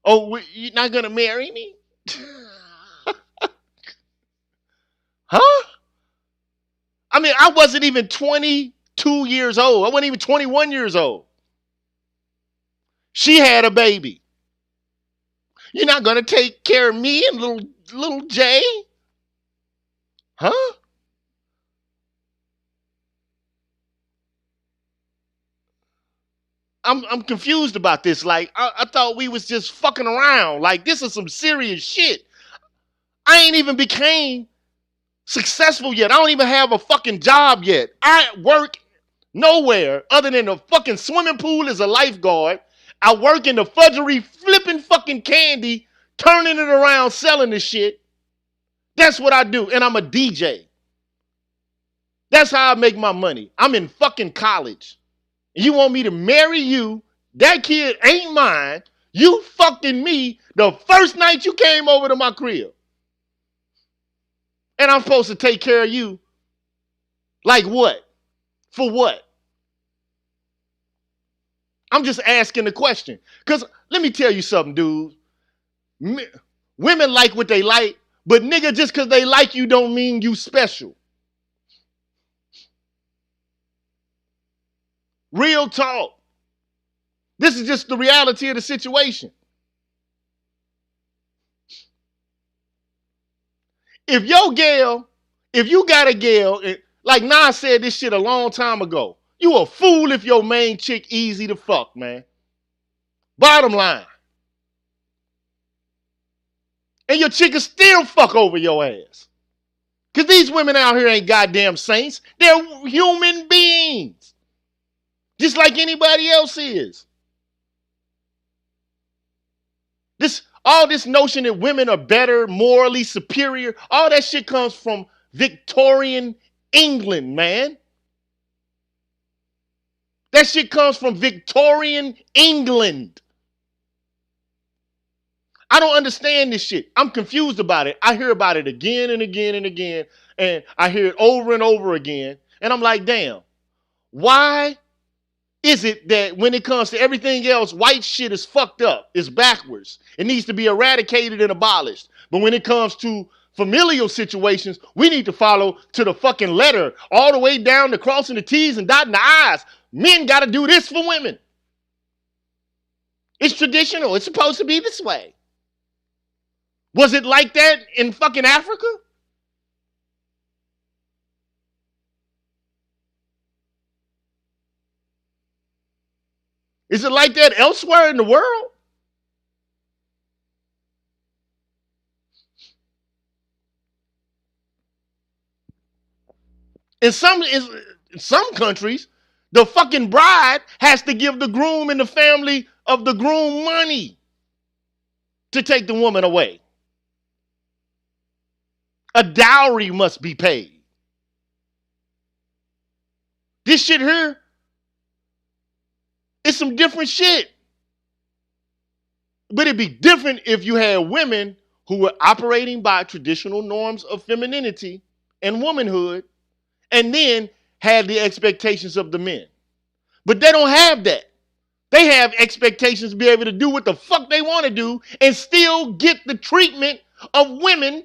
oh, you're not gonna marry me? Huh? I mean, I wasn't even 22 years old. I wasn't even 21 years old. She had a baby. You're not gonna take care of me and little Jay? Huh? I'm confused about this. Like, I thought we was just fucking around. Like, this is some serious shit. I ain't even became successful yet. I don't even have a fucking job yet. I work nowhere other than the fucking swimming pool as a lifeguard. I work in the fudgery flipping fucking candy, turning it around, selling the shit. That's what I do. And I'm a DJ. That's how I make my money. I'm in fucking college. You want me to marry you? That kid ain't mine. You fucking me the first night you came over to my crib. And I'm supposed to take care of you. Like what? For what? I'm just asking the question. Because let me tell you something, dude. Women like what they like, but nigga, just because they like you don't mean you special. Real talk. This is just the reality of the situation. If your gal, if you got a gal, like Nas said this shit a long time ago, you a fool if your main chick easy to fuck, man. Bottom line. And your chick can still fuck over your ass. Because these women out here ain't goddamn saints. They're human beings. Just like anybody else is. All this notion that women are better, morally superior, all that shit comes from Victorian England, man. That shit comes from Victorian England. I don't understand this shit. I'm confused about it. I hear about it again and again and again, and I hear it over and over again, and I'm like, damn, why is it that when it comes to everything else, white shit is fucked up, it's backwards, it needs to be eradicated and abolished, but when it comes to familial situations, we need to follow to the fucking letter, all the way down to crossing the T's and dotting the I's. Men got to do this for women. It's traditional. It's supposed to be this way. Was it like that in fucking Africa? Is it like that elsewhere in the world? In some countries, the fucking bride has to give the groom and the family of the groom money to take the woman away. A dowry must be paid. This shit here is some different shit. But it'd be different if you had women who were operating by traditional norms of femininity and womanhood, and then had the expectations of the men. But they don't have that. They have expectations to be able to do what the fuck they want to do and still get the treatment of women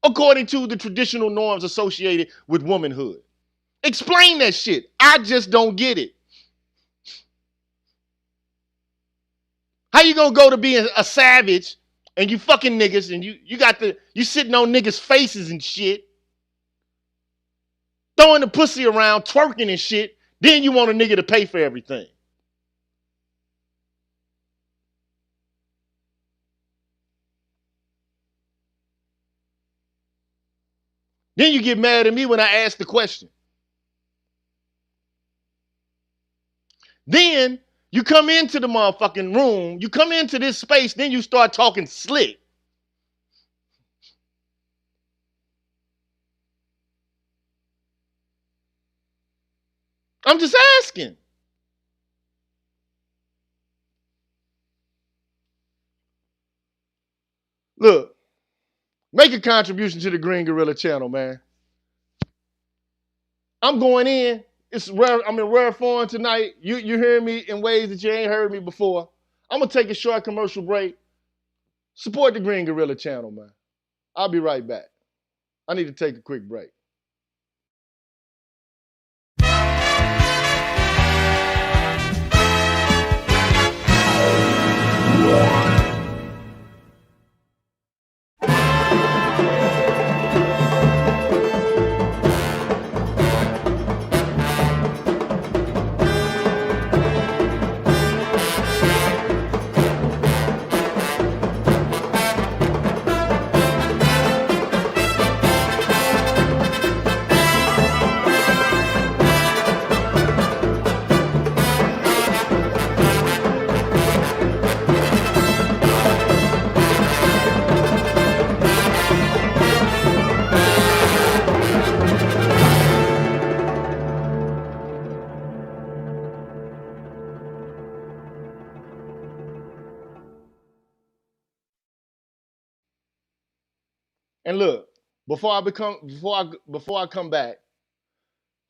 according to the traditional norms associated with womanhood. Explain that shit. I just don't get it. How you gonna go to being a savage and you fucking niggas and you sitting on niggas' faces and shit, throwing the pussy around, twerking and shit, then you want a nigga to pay for everything. Then you get mad at me when I ask the question. Then you come into the motherfucking room, you come into this space, then you start talking slick. I'm just asking. Look, make a contribution to the Green Gorilla channel, man. I'm going in. I'm in rare form tonight. You hearing me in ways that you ain't heard me before. I'm going to take a short commercial break. Support the Green Gorilla channel, man. I'll be right back. I need to take a quick break. And look, before I come back,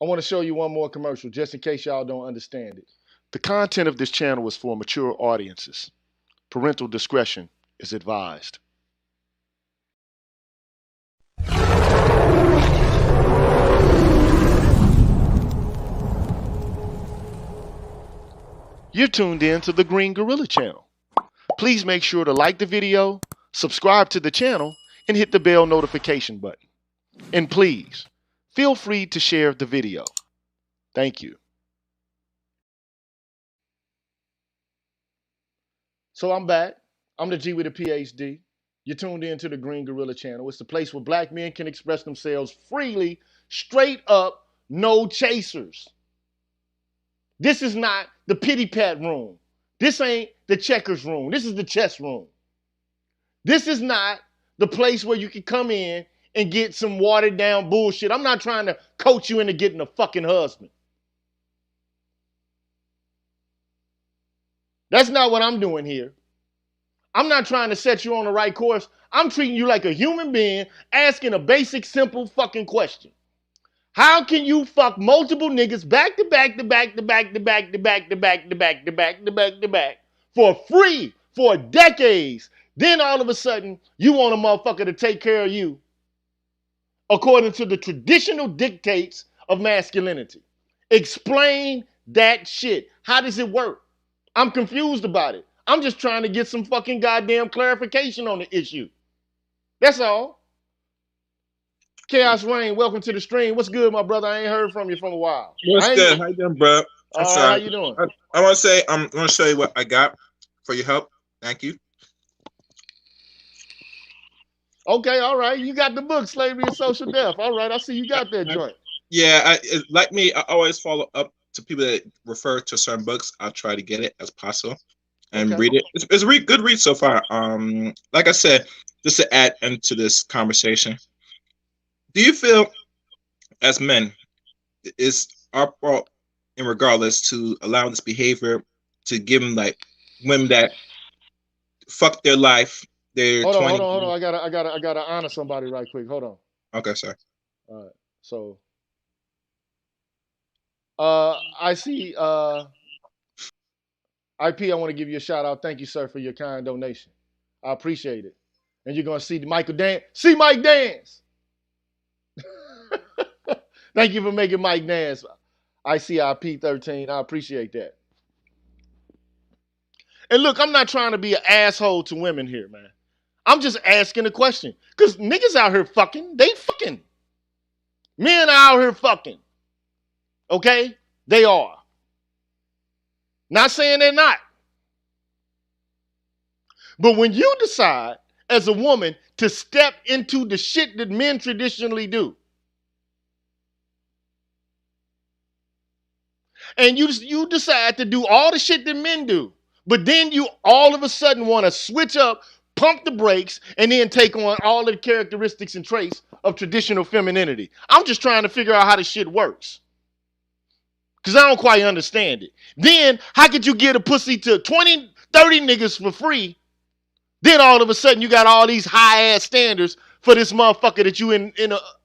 I want to show you one more commercial just in case y'all don't understand it. The content of this channel is for mature audiences. Parental discretion is advised. You're tuned in to the Green Gorilla channel. Please make sure to like the video, subscribe to the channel, and hit the bell notification button. And please, feel free to share the video. Thank you. So I'm back. I'm the G with a PhD. You're tuned in to the Green Gorilla channel. It's the place where black men can express themselves freely, straight up, no chasers. This is not the pity pat room. This ain't the checkers room. This is the chess room. This is not the place where you can come in and get some watered down bullshit. I'm not trying to coach you into getting a fucking husband. That's not what I'm doing here. I'm not trying to set you on the right course. I'm treating you like a human being, asking a basic, simple fucking question. How can you fuck multiple niggas back to back to back to back to back to back to back to back to back to back to back for free for decades? Then all of a sudden, you want a motherfucker to take care of you according to the traditional dictates of masculinity. Explain that shit. How does it work? I'm confused about it. I'm just trying to get some fucking goddamn clarification on the issue. That's all. Chaos Rain, welcome to the stream. What's good, my brother? I ain't heard from you for a while. What's good? How you doing, bro? I'm sorry. How you doing? I want to say I'm going to show you what I got for your help. Thank you. Okay, all right. You got the book, Slavery and Social Death. All right, I see you got that joint. Yeah, like me, I always follow up to people that refer to certain books. I'll try to get it as possible and read it. It's a good read so far. Like I said, just to add into this conversation, do you feel as men is our fault in regardless to allow this behavior to give them like women that fuck their life? They're hold on. I gotta honor somebody right quick. Hold on. Okay, sorry. All right. So I see IP, I want to give you a shout out. Thank you, sir, for your kind donation. I appreciate it. And you're gonna see Michael dance. See Mike dance. Thank you for making Mike dance. I see IP13. I appreciate that. And look, I'm not trying to be an asshole to women here, man. I'm just asking a question. Because niggas out here fucking, they fucking. Men are out here fucking. Okay? They are. Not saying they're not. But when you decide, as a woman, to step into the shit that men traditionally do, and you decide to do all the shit that men do, but then you all of a sudden want to switch up, pump the brakes, and then take on all of the characteristics and traits of traditional femininity. I'm just trying to figure out how this shit works. Because I don't quite understand it. Then, how could you get a pussy to 20, 30 niggas for free? Then all of a sudden, you got all these high-ass standards for this motherfucker that you in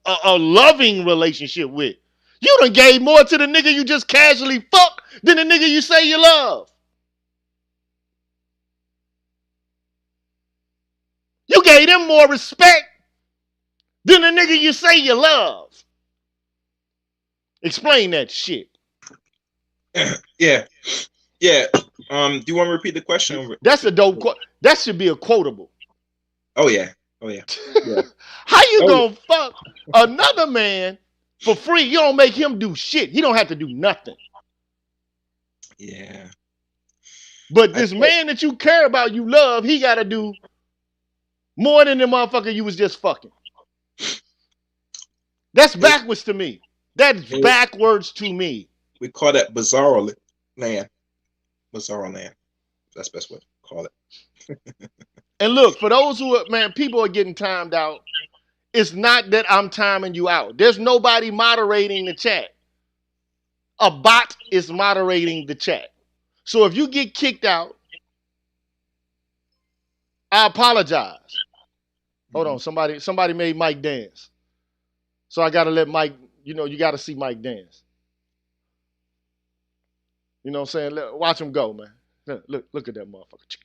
a loving relationship with. You done gave more to the nigga you just casually fuck than the nigga you say you love. You gave them more respect than the nigga you say you love. Explain that shit. Yeah. Do you want to repeat the question? That's a dope quote. That should be a quotable. Oh yeah. How you gonna fuck another man for free? You don't make him do shit. He don't have to do nothing. Yeah. But this man that you care about, you love, he gotta do more than the motherfucker you was just fucking. That's backwards to me. That's backwards to me. We call that bizarro land. Bizarro land. That's the best way to call it. And look, for those who are, man, people are getting timed out. It's not that I'm timing you out. There's nobody moderating the chat. A bot is moderating the chat. So if you get kicked out, I apologize. Hold on, somebody made Mike dance. So I gotta let Mike, you gotta see Mike dance. You know what I'm saying? Watch him go, man. Look at that motherfucker.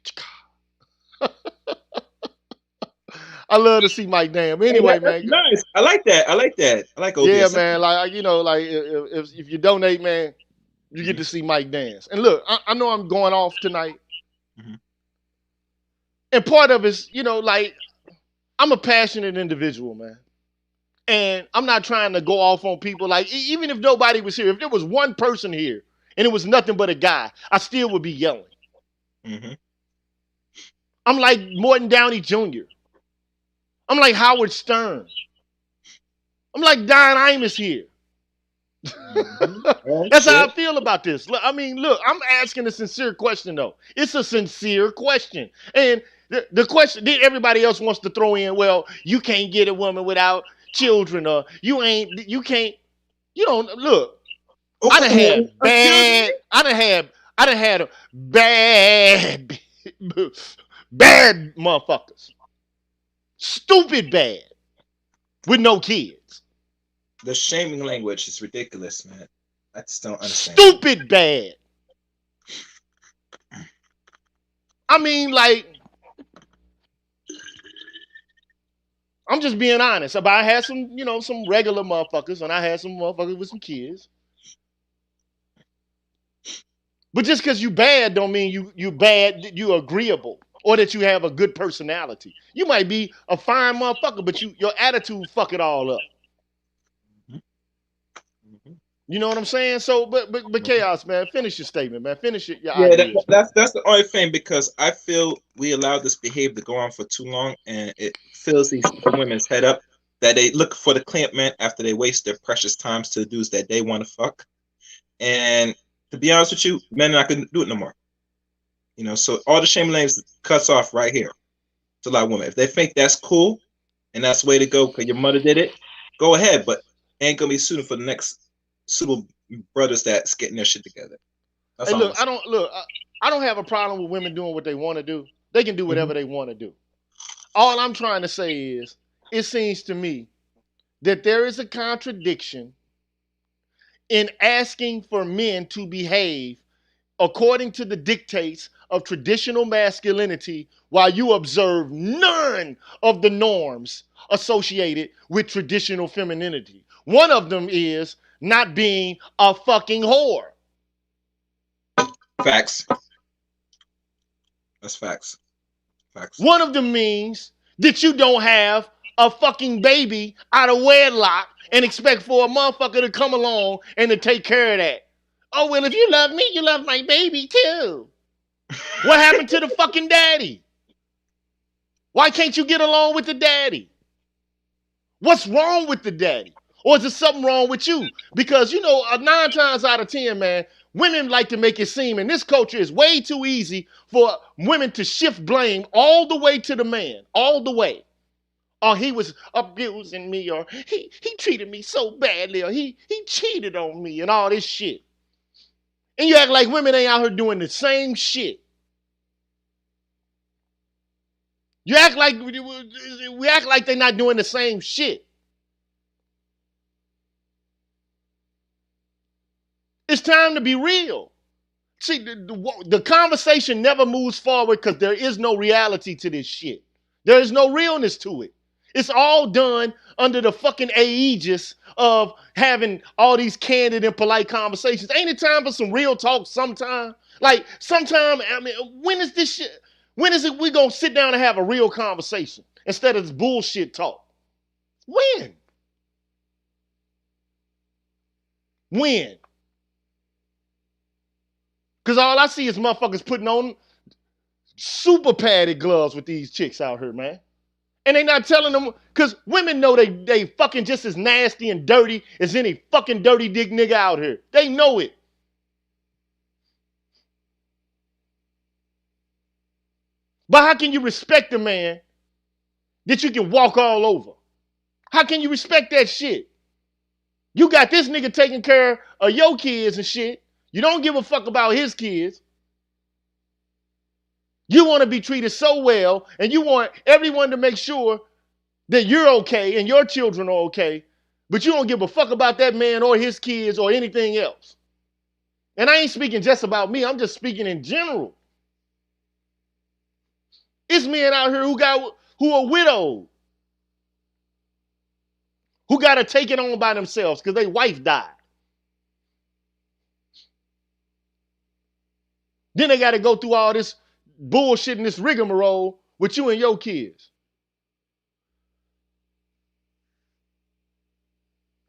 I love to see Mike dance. But anyway, man. Nice. I like that. I like OBS. Yeah, man. Like if you donate, man, you get to see Mike dance. And look, I know I'm going off tonight. Mm-hmm. And part of it's, I'm a passionate individual, man. And I'm not trying to go off on people. Like, even if nobody was here, if there was one person here and it was nothing but a guy, I still would be yelling. Mm-hmm. I'm like Morton Downey Jr. I'm like Howard Stern. I'm like Don Imus here. That's how I feel about this. Look, I'm asking a sincere question though. It's a sincere question, and the question that everybody else wants to throw in. Well, you can't get a woman without children, or you can't. You don't look. I done had bad. I done had bad, bad motherfuckers. Stupid bad with no kids. The shaming language is ridiculous, man. I just don't understand. Stupid bad. I mean, like, I'm just being honest. But I had some, some regular motherfuckers, and I had some motherfuckers with some kids. But just because you bad don't mean you bad, you agreeable, or that you have a good personality. You might be a fine motherfucker, but your attitude fuck it all up. You know what I'm saying? So, but Chaos, man, finish your statement, man. Finish your ideas. That's the only thing, because I feel we allow this behavior to go on for too long, and it fills these women's head up that they look for the clamp man after they waste their precious times to the dudes that they want to fuck. And to be honest with you, men are not going to do it no more. So all the shame lanes cuts off right here to a lot of women. If they think that's cool and that's the way to go because your mother did it, go ahead, but ain't gonna be suited for the next suitable brothers that's getting their shit together. That's hey, look, I don't have a problem with women doing what they want to do. They can do whatever they want to do. All I'm trying to say is, it seems to me that there is a contradiction in asking for men to behave according to the dictates of traditional masculinity while you observe none of the norms associated with traditional femininity. One of them is not being a fucking whore. Facts. That's facts. Facts. One of them means that you don't have a fucking baby out of wedlock and expect for a motherfucker to come along and to take care of that. Oh, well, if you love me, you love my baby too. What happened to the fucking daddy? Why can't you get along with the daddy? What's wrong with the daddy? Or is there something wrong with you? Because, 9 times out of 10, man, women like to make it seem, and this culture is way too easy for women to shift blame all the way to the man, all the way. Or he was abusing me, or he treated me so badly, or he cheated on me, and all this shit. And you act like women ain't out here doing the same shit. You act like we act like they're not doing the same shit. It's time to be real. See, the conversation never moves forward because there is no reality to this shit. There is no realness to it. It's all done under the fucking aegis of having all these candid and polite conversations. Ain't it time for some real talk sometime? Like, sometime, when is this shit? When is it we gonna sit down and have a real conversation instead of this bullshit talk? When? When? Because all I see is motherfuckers putting on super padded gloves with these chicks out here, man. And they not telling them, because women know they fucking just as nasty and dirty as any fucking dirty dick nigga out here. They know it. But how can you respect a man that you can walk all over? How can you respect that shit? You got this nigga taking care of your kids and shit. You don't give a fuck about his kids. You want to be treated so well, and you want everyone to make sure that you're okay and your children are okay, but you don't give a fuck about that man or his kids or anything else. And I ain't speaking just about me. I'm just speaking in general. It's men out here who are widowed, who got to take it on by themselves because their wife died. Then they got to go through all this bullshit and this rigmarole with you and your kids.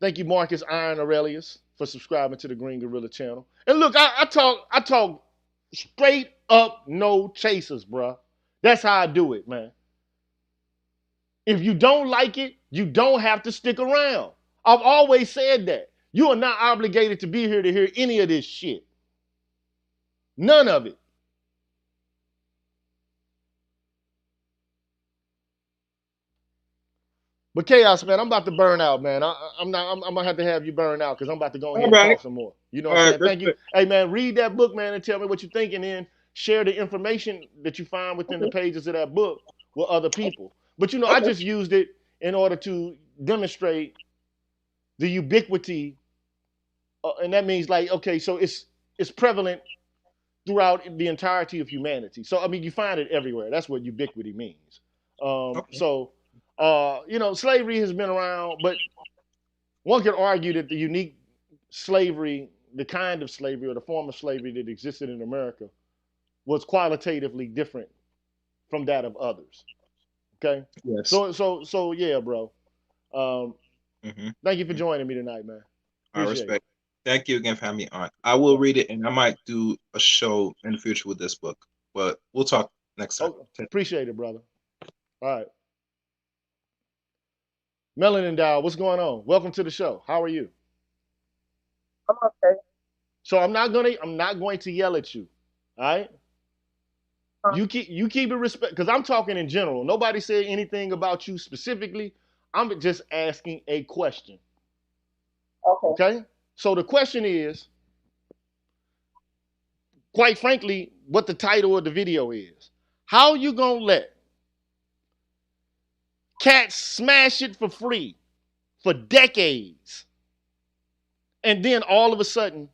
Thank you, Marcus Iron Aurelius, for subscribing to the Green Gorilla channel. And look, I talk straight up, no chasers, bruh. That's how I do it, man. If you don't like it, you don't have to stick around. I've always said that. You are not obligated to be here to hear any of this shit. None of it. But Chaos, man, I'm about to burn out, man. I'm not. I'm gonna have to have you burn out because I'm about to go ahead All and right. talk some more. You know All what I'm right. saying? Thank you. Hey, man, read that book, man, and tell me what you think, and then share the information that you find within the pages of that book with other people. But you know, I Okay. just used it in order to demonstrate the ubiquity, and that means like, okay, so it's prevalent throughout the entirety of humanity. So I mean, you find it everywhere. That's what ubiquity means. Okay. So you know, slavery has been around, but one could argue that the unique slavery, the kind of slavery or the form of slavery that existed in America, was qualitatively different from that of others. Okay, Yes. so yeah, bro. Um, Mm-hmm. Thank you for joining me tonight, man. I Appreciate it. respect. Thank you again for having me on. I will read it, and I might do a show in the future with this book. But we'll talk next time. Oh, appreciate it, brother. All right. Melanin Dow, what's going on? Welcome to the show. How are you? I'm okay. So I'm not going to yell at you. All right? You keep it respect because I'm talking in general. Nobody said anything about you specifically. I'm just asking a question. Okay. Okay? So the question is, quite frankly, what the title of the video is. How you gonna let cats smash it for free for decades? And then all of a sudden,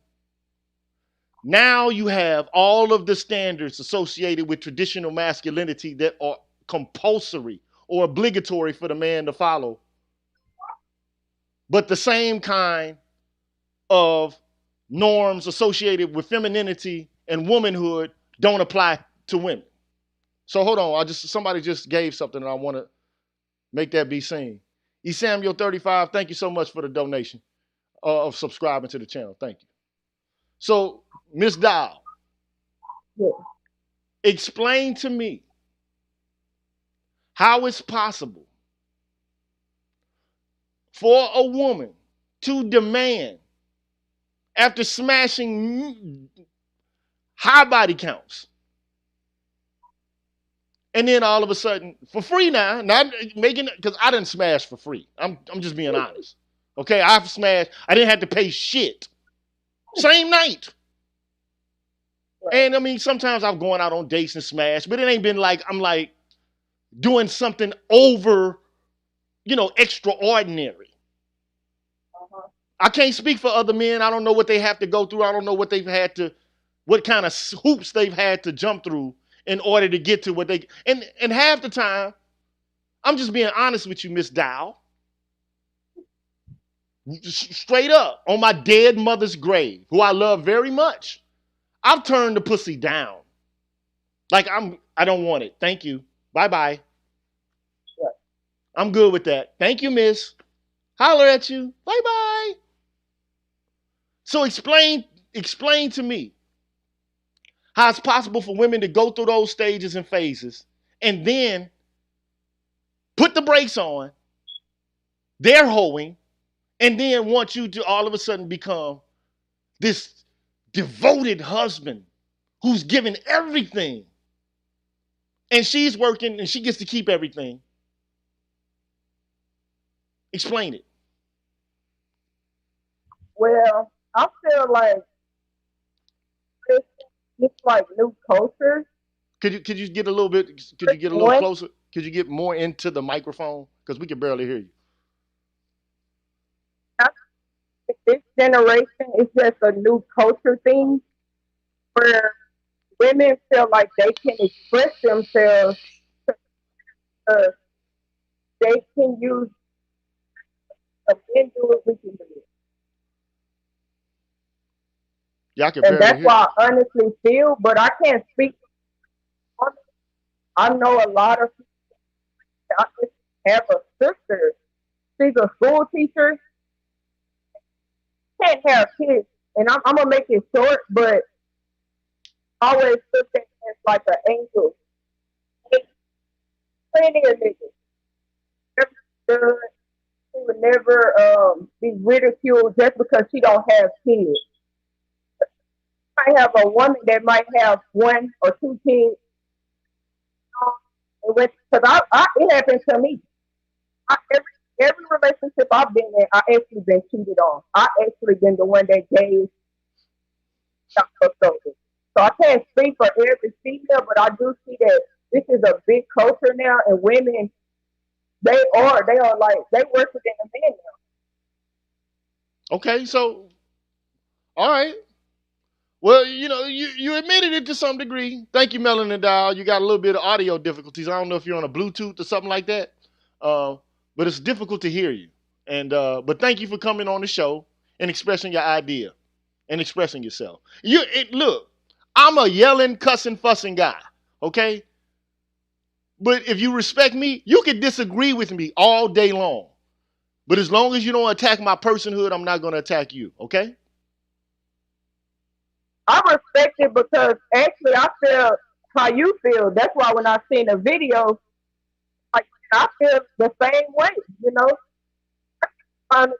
now you have all of the standards associated with traditional masculinity that are compulsory or obligatory for the man to follow. But the same kind of norms associated with femininity and womanhood don't apply to women. So hold on, somebody just gave something and I want to make that be seen. E Samuel 35, thank you so much for the donation of subscribing to the channel. Thank you. So, Miss Dow, Yeah. explain to me how it's possible for a woman to demand, after smashing high body counts, and then all of a sudden, for free now, not making it, because I didn't smash for free. I'm just being honest. Okay, I've smashed, I didn't have to pay shit. Same night. Right. And I mean, sometimes I've gone out on dates and smashed, but it ain't been like I'm like doing something over, extraordinary. Uh-huh. I can't speak for other men. I don't know what they have to go through. I don't know what what kind of hoops they've had to jump through in order to get to what they, and half the time, I'm just being honest with you, Miss Dow. Straight up, on my dead mother's grave, who I love very much, I've turned the pussy down. Like I don't want it. Thank you. Bye-bye. Yeah. I'm good with that. Thank you, miss. Holler at you. Bye-bye. So explain to me how it's possible for women to go through those stages and phases and then put the brakes on, they're hoeing, and then want you to all of a sudden become this devoted husband who's giving everything. And she's working and she gets to keep everything. Explain it. Well, I feel like it's like new culture. Could you get a little bit? Could you get a little closer? Could you get more into the microphone? Because we can barely hear you. This generation is just a new culture thing where women feel like they can express themselves. They can use a men do it, we can do it. Yeah, I can And barely that's hear. why I honestly feel, but I can't speak. I know a lot of people. I just have a sister. She's a school teacher. Can't have kids, and I'm gonna make it short, but I always look at it as like an angel. Plenty of niggas. good. She would never be ridiculed just because she don't have kids. I have a woman that might have one or two kids. Because it happened to me. Every relationship I've been in, I actually been cheated on. I actually been the one that gave stuff over. So I can't speak for every female, but I do see that this is a big culture now, and women they are like they worse than the men Okay, so all right. Well, you admitted it to some degree. Thank you, Melanin Dial. You got a little bit of audio difficulties. I don't know if you're on a Bluetooth or something like that, but it's difficult to hear you. And but thank you for coming on the show and expressing your idea and expressing yourself. Look, I'm a yelling, cussing, fussing guy. Okay, but if you respect me, you can disagree with me all day long. But as long as you don't attack my personhood, I'm not going to attack you. Okay? I respect it because actually I feel how you feel. That's why when I seen the video, like I feel the same way, you know. But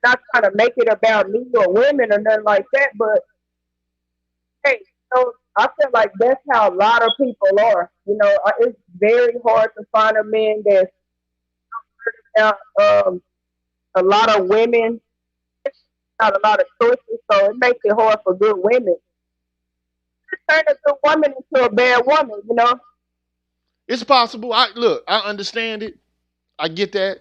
not trying to make it about me or women or nothing like that. But hey, I feel like that's how a lot of people are. You know, it's very hard to find a man that's a lot of women, not a lot of choices, so it makes it hard for good women. Turn a good woman into a bad woman, you know. It's possible. I understand it. I get that.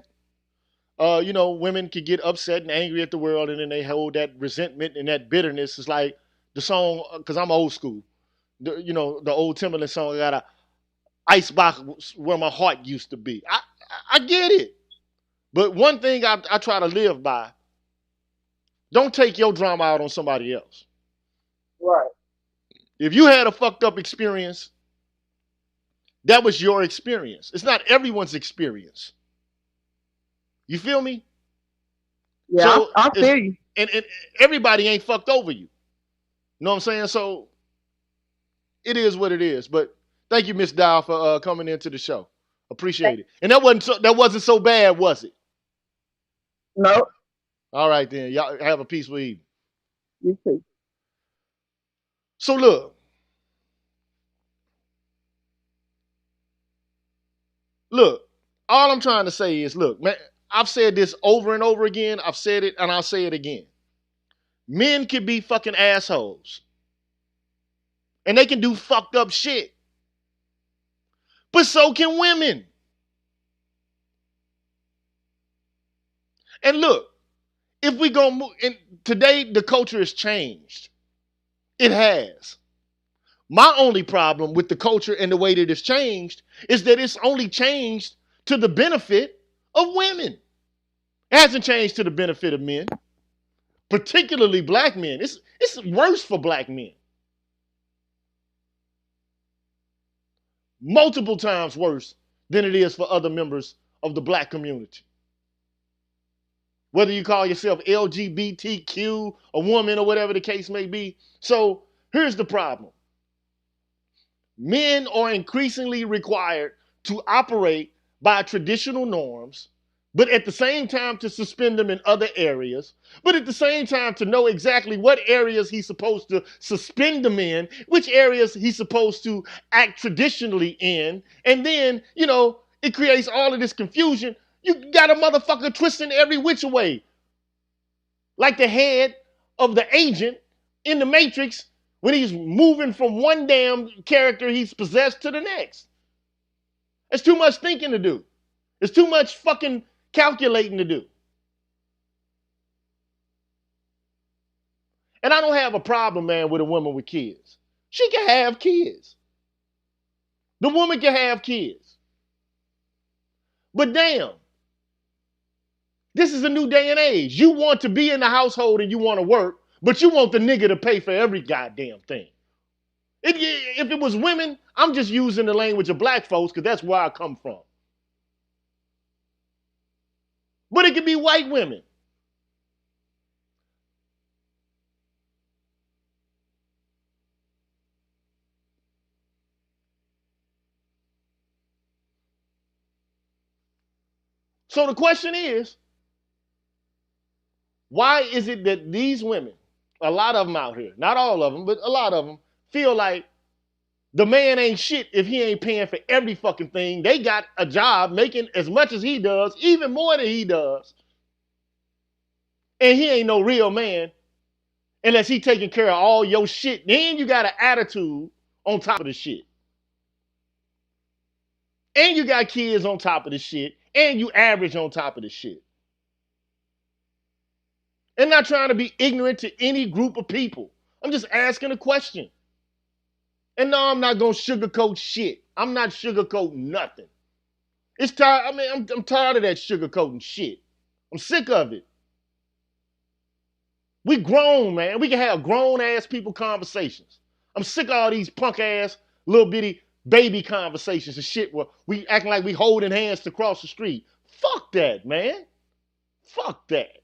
Women can get upset and angry at the world, and then they hold that resentment and that bitterness. It's like the song, because I'm old school. The old Timberland song, I got a icebox where my heart used to be. I get it. But one thing I try to live by, don't take your drama out on somebody else. Right. If you had a fucked up experience, that was your experience. It's not everyone's experience. You feel me? Yeah, so I feel you. And everybody ain't fucked over you. You know what I'm saying? So it is what it is. But thank you, Miss Dial, for coming into the show. Appreciate it. And that wasn't so bad, was it? No. All right then. Y'all have a peaceful evening. You too. So look. All I'm trying to say is, look, man, I've said this over and over again. I've said it and I'll say it again. Men can be fucking assholes. And they can do fucked up shit. But so can women. And look, if we go move, and today the culture has changed. It has. My only problem with the culture and the way that it's changed is that it's only changed to the benefit of women. It hasn't changed to the benefit of men, particularly black men. It's worse for black men. Multiple times worse than it is for other members of the black community. Whether you call yourself LGBTQ, a woman, or whatever the case may be. So here's the problem. Men are increasingly required to operate by traditional norms, but at the same time to suspend them in other areas, but at the same time to know exactly what areas he's supposed to suspend them in, which areas he's supposed to act traditionally in, and then, it creates all of this confusion. You got a motherfucker twisting every which way. Like the head of the agent in the Matrix when he's moving from one damn character he's possessed to the next. It's too much thinking to do. It's too much fucking calculating to do. And I don't have a problem, man, with a woman with kids. She can have kids. The woman can have kids. But damn, this is a new day and age. You want to be in the household and you want to work, but you want the nigga to pay for every goddamn thing. If it was women, I'm just using the language of black folks because that's where I come from. But it could be white women. So the question is, why is it that these women, a lot of them out here, not all of them, but a lot of them, feel like the man ain't shit if he ain't paying for every fucking thing. They got a job making as much as he does, even more than he does. And he ain't no real man unless he taking care of all your shit. Then you got an attitude on top of the shit. And you got kids on top of the shit. And you average on top of the shit. And not trying to be ignorant to any group of people. I'm just asking a question. And no, I'm not going to sugarcoat shit. I'm not sugarcoating nothing. It's tired. I mean, I'm tired of that sugarcoating shit. I'm sick of it. We grown, man. We can have grown-ass people conversations. I'm sick of all these punk-ass, little bitty baby conversations and shit where we acting like we holding hands to cross the street. Fuck that, man. Fuck that.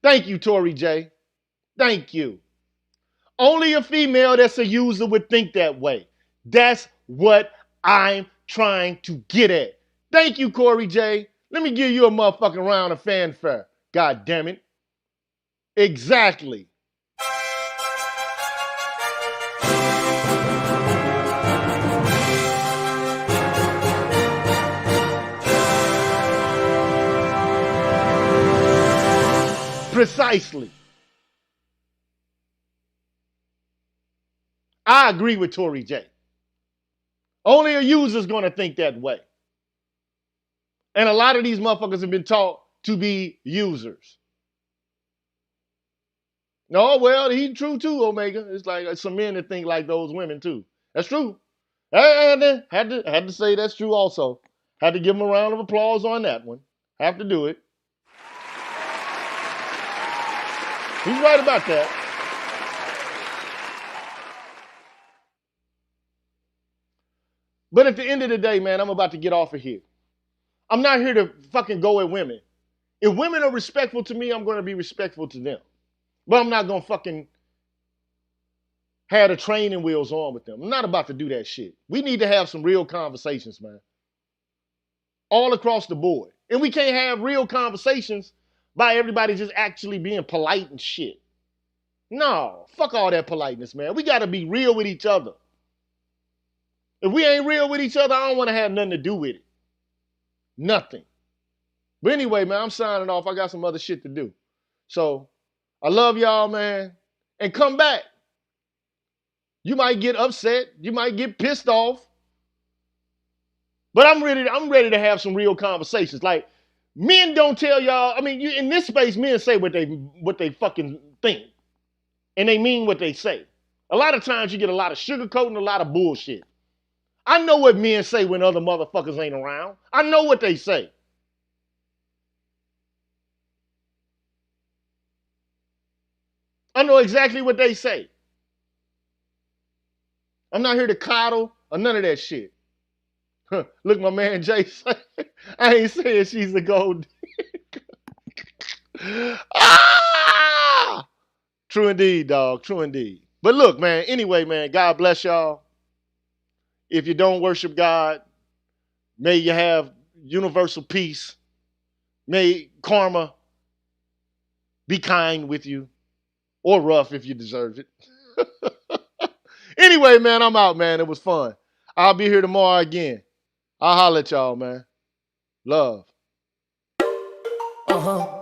Thank you, Tory J. Thank you. Only a female that's a user would think that way. That's what I'm trying to get at. Thank you, Corey J. Let me give you a motherfucking round of fanfare. God damn it. Exactly. Precisely. I agree with Tory J. Only a user's going to think that way. And a lot of these motherfuckers have been taught to be users. No, well, he's true too, Omega. It's like some men that think like those women too. That's true. I had to say that's true also. Had to give him a round of applause on that one. Have to do it. He's right about that. But at the end of the day, man, I'm about to get off of here. I'm not here to fucking go at women. If women are respectful to me, I'm going to be respectful to them. But I'm not going to fucking have the training wheels on with them. I'm not about to do that shit. We need to have some real conversations, man. All across the board. And we can't have real conversations by everybody just actually being polite and shit. No, fuck all that politeness, man. We got to be real with each other. If we ain't real with each other, I don't want to have nothing to do with it. Nothing. But anyway, man, I'm signing off. I got some other shit to do. So, I love y'all, man. And come back. You might get upset. You might get pissed off. But I'm ready to have some real conversations. Like, men don't tell y'all, I mean, in this space, men say what they fucking think. And they mean what they say. A lot of times you get a lot of sugarcoat and a lot of bullshit. I know what men say when other motherfuckers ain't around. I know what they say. I know exactly what they say. I'm not here to coddle or none of that shit. Look, my man Jay say, I ain't saying she's a gold digger. Ah! True indeed, dog. True indeed. But look, man, anyway, man, God bless y'all. If you don't worship God, may you have universal peace. May karma be kind with you. Or rough if you deserve it. Anyway, man, I'm out, man. It was fun. I'll be here tomorrow again. I'll holler at y'all, man. Love. Yeah.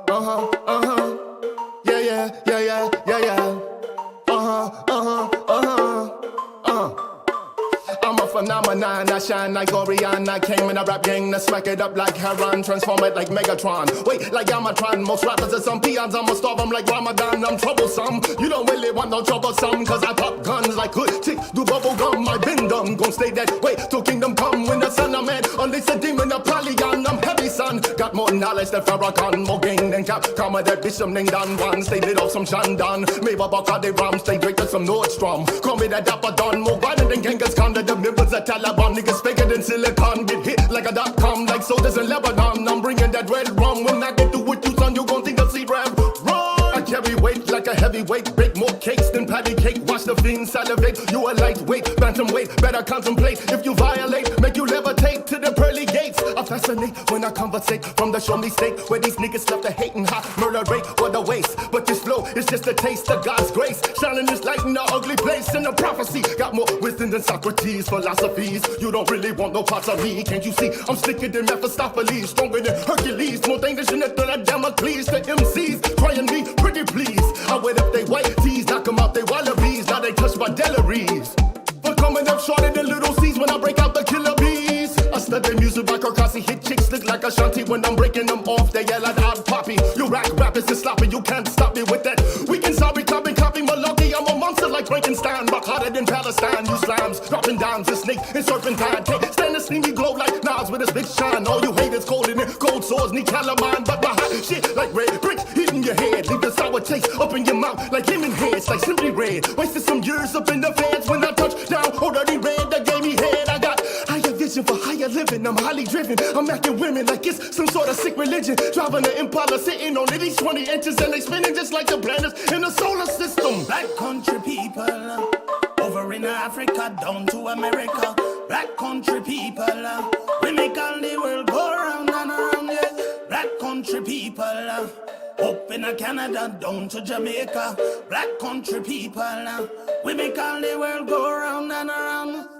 I'm a phenomenon, I shine like Orion. I came in a rap gang to smack it up like Heron, transform it like Megatron. Wait, like Yamatron, most rappers are some peons. I'ma starve them like Ramadan, I'm troublesome. You don't really want no troublesome, cause I pop guns like hood chick, do bubble gum. I been dumb, gon' stay that way till kingdom come. When the sun I'm at, unleash a demon, a polygon. I'm heavy, son, got more knowledge than Farrakhan. More gang than Cap, comma that bitch, some name done one. Stay lit off some Shandan, maybe about they rum. Stay great to some Nordstrom, call me that Dapper Don. More violent than Genghis Khan, the members of Taliban. Niggas faker than silicon, get hit like a .com, like soldiers in Lebanon. I'm bringing that red rum. When I get through with you, son, you gon' think I'll see rap. Run! I carry weight like a heavyweight, bake more cakes than patty cake. Watch the fiend salivate. You a lightweight, bantamweight, great. Better contemplate if you violate, make you levitate to the pearly gates. I fascinate when I conversate from the show me state where these niggas left the hate and hot murder rate or the waste. But this flow is just a taste of God's grace, shining this light in the ugly place. And the prophecy got more wisdom than Socrates' philosophies. You don't really want no parts of me, can't you see? I'm slicker than Mephistopheles, stronger than Hercules, more dangerous than the Damocles. The MCs trying me pretty please. I wait up they white tees, knock them out they wallabies. Now they touch my deliries. For coming up shorter than little C's when I break out the killer bees. I study music by Kirkasi, hit chicks look like Ashanti. When I'm breaking them off, they yell at odd poppy. You rappers is sloppy, you can't stop me with that. We can sorry, copy, malarkey. I'm a monster like Frankenstein, rock harder than Palestine. You slimes, dropping dimes, and snake and serpentine. Can't stand to see me glow like Nas with his big shine. All you haters cold in it, cold sores need calamine. But my hot shit like red bricks hitting your head, leave the sour taste up in your mouth like lemon heads, like Simply Red. Wasted some years up in the feds when I touched down. Oh, dirty red, that gave me head. I got higher vision for higher living. I'm highly driven. I'm acting women like it's some sort of sick religion. Driving an Impala, sitting on it, these 20 inches, and they spinning just like the planets in the solar system. Black country people, over in Africa, down to America. Black country people, we make all the world go round and around, yes. Black country people, up in Canada, down to Jamaica. Black country people, we make all the world go round and around.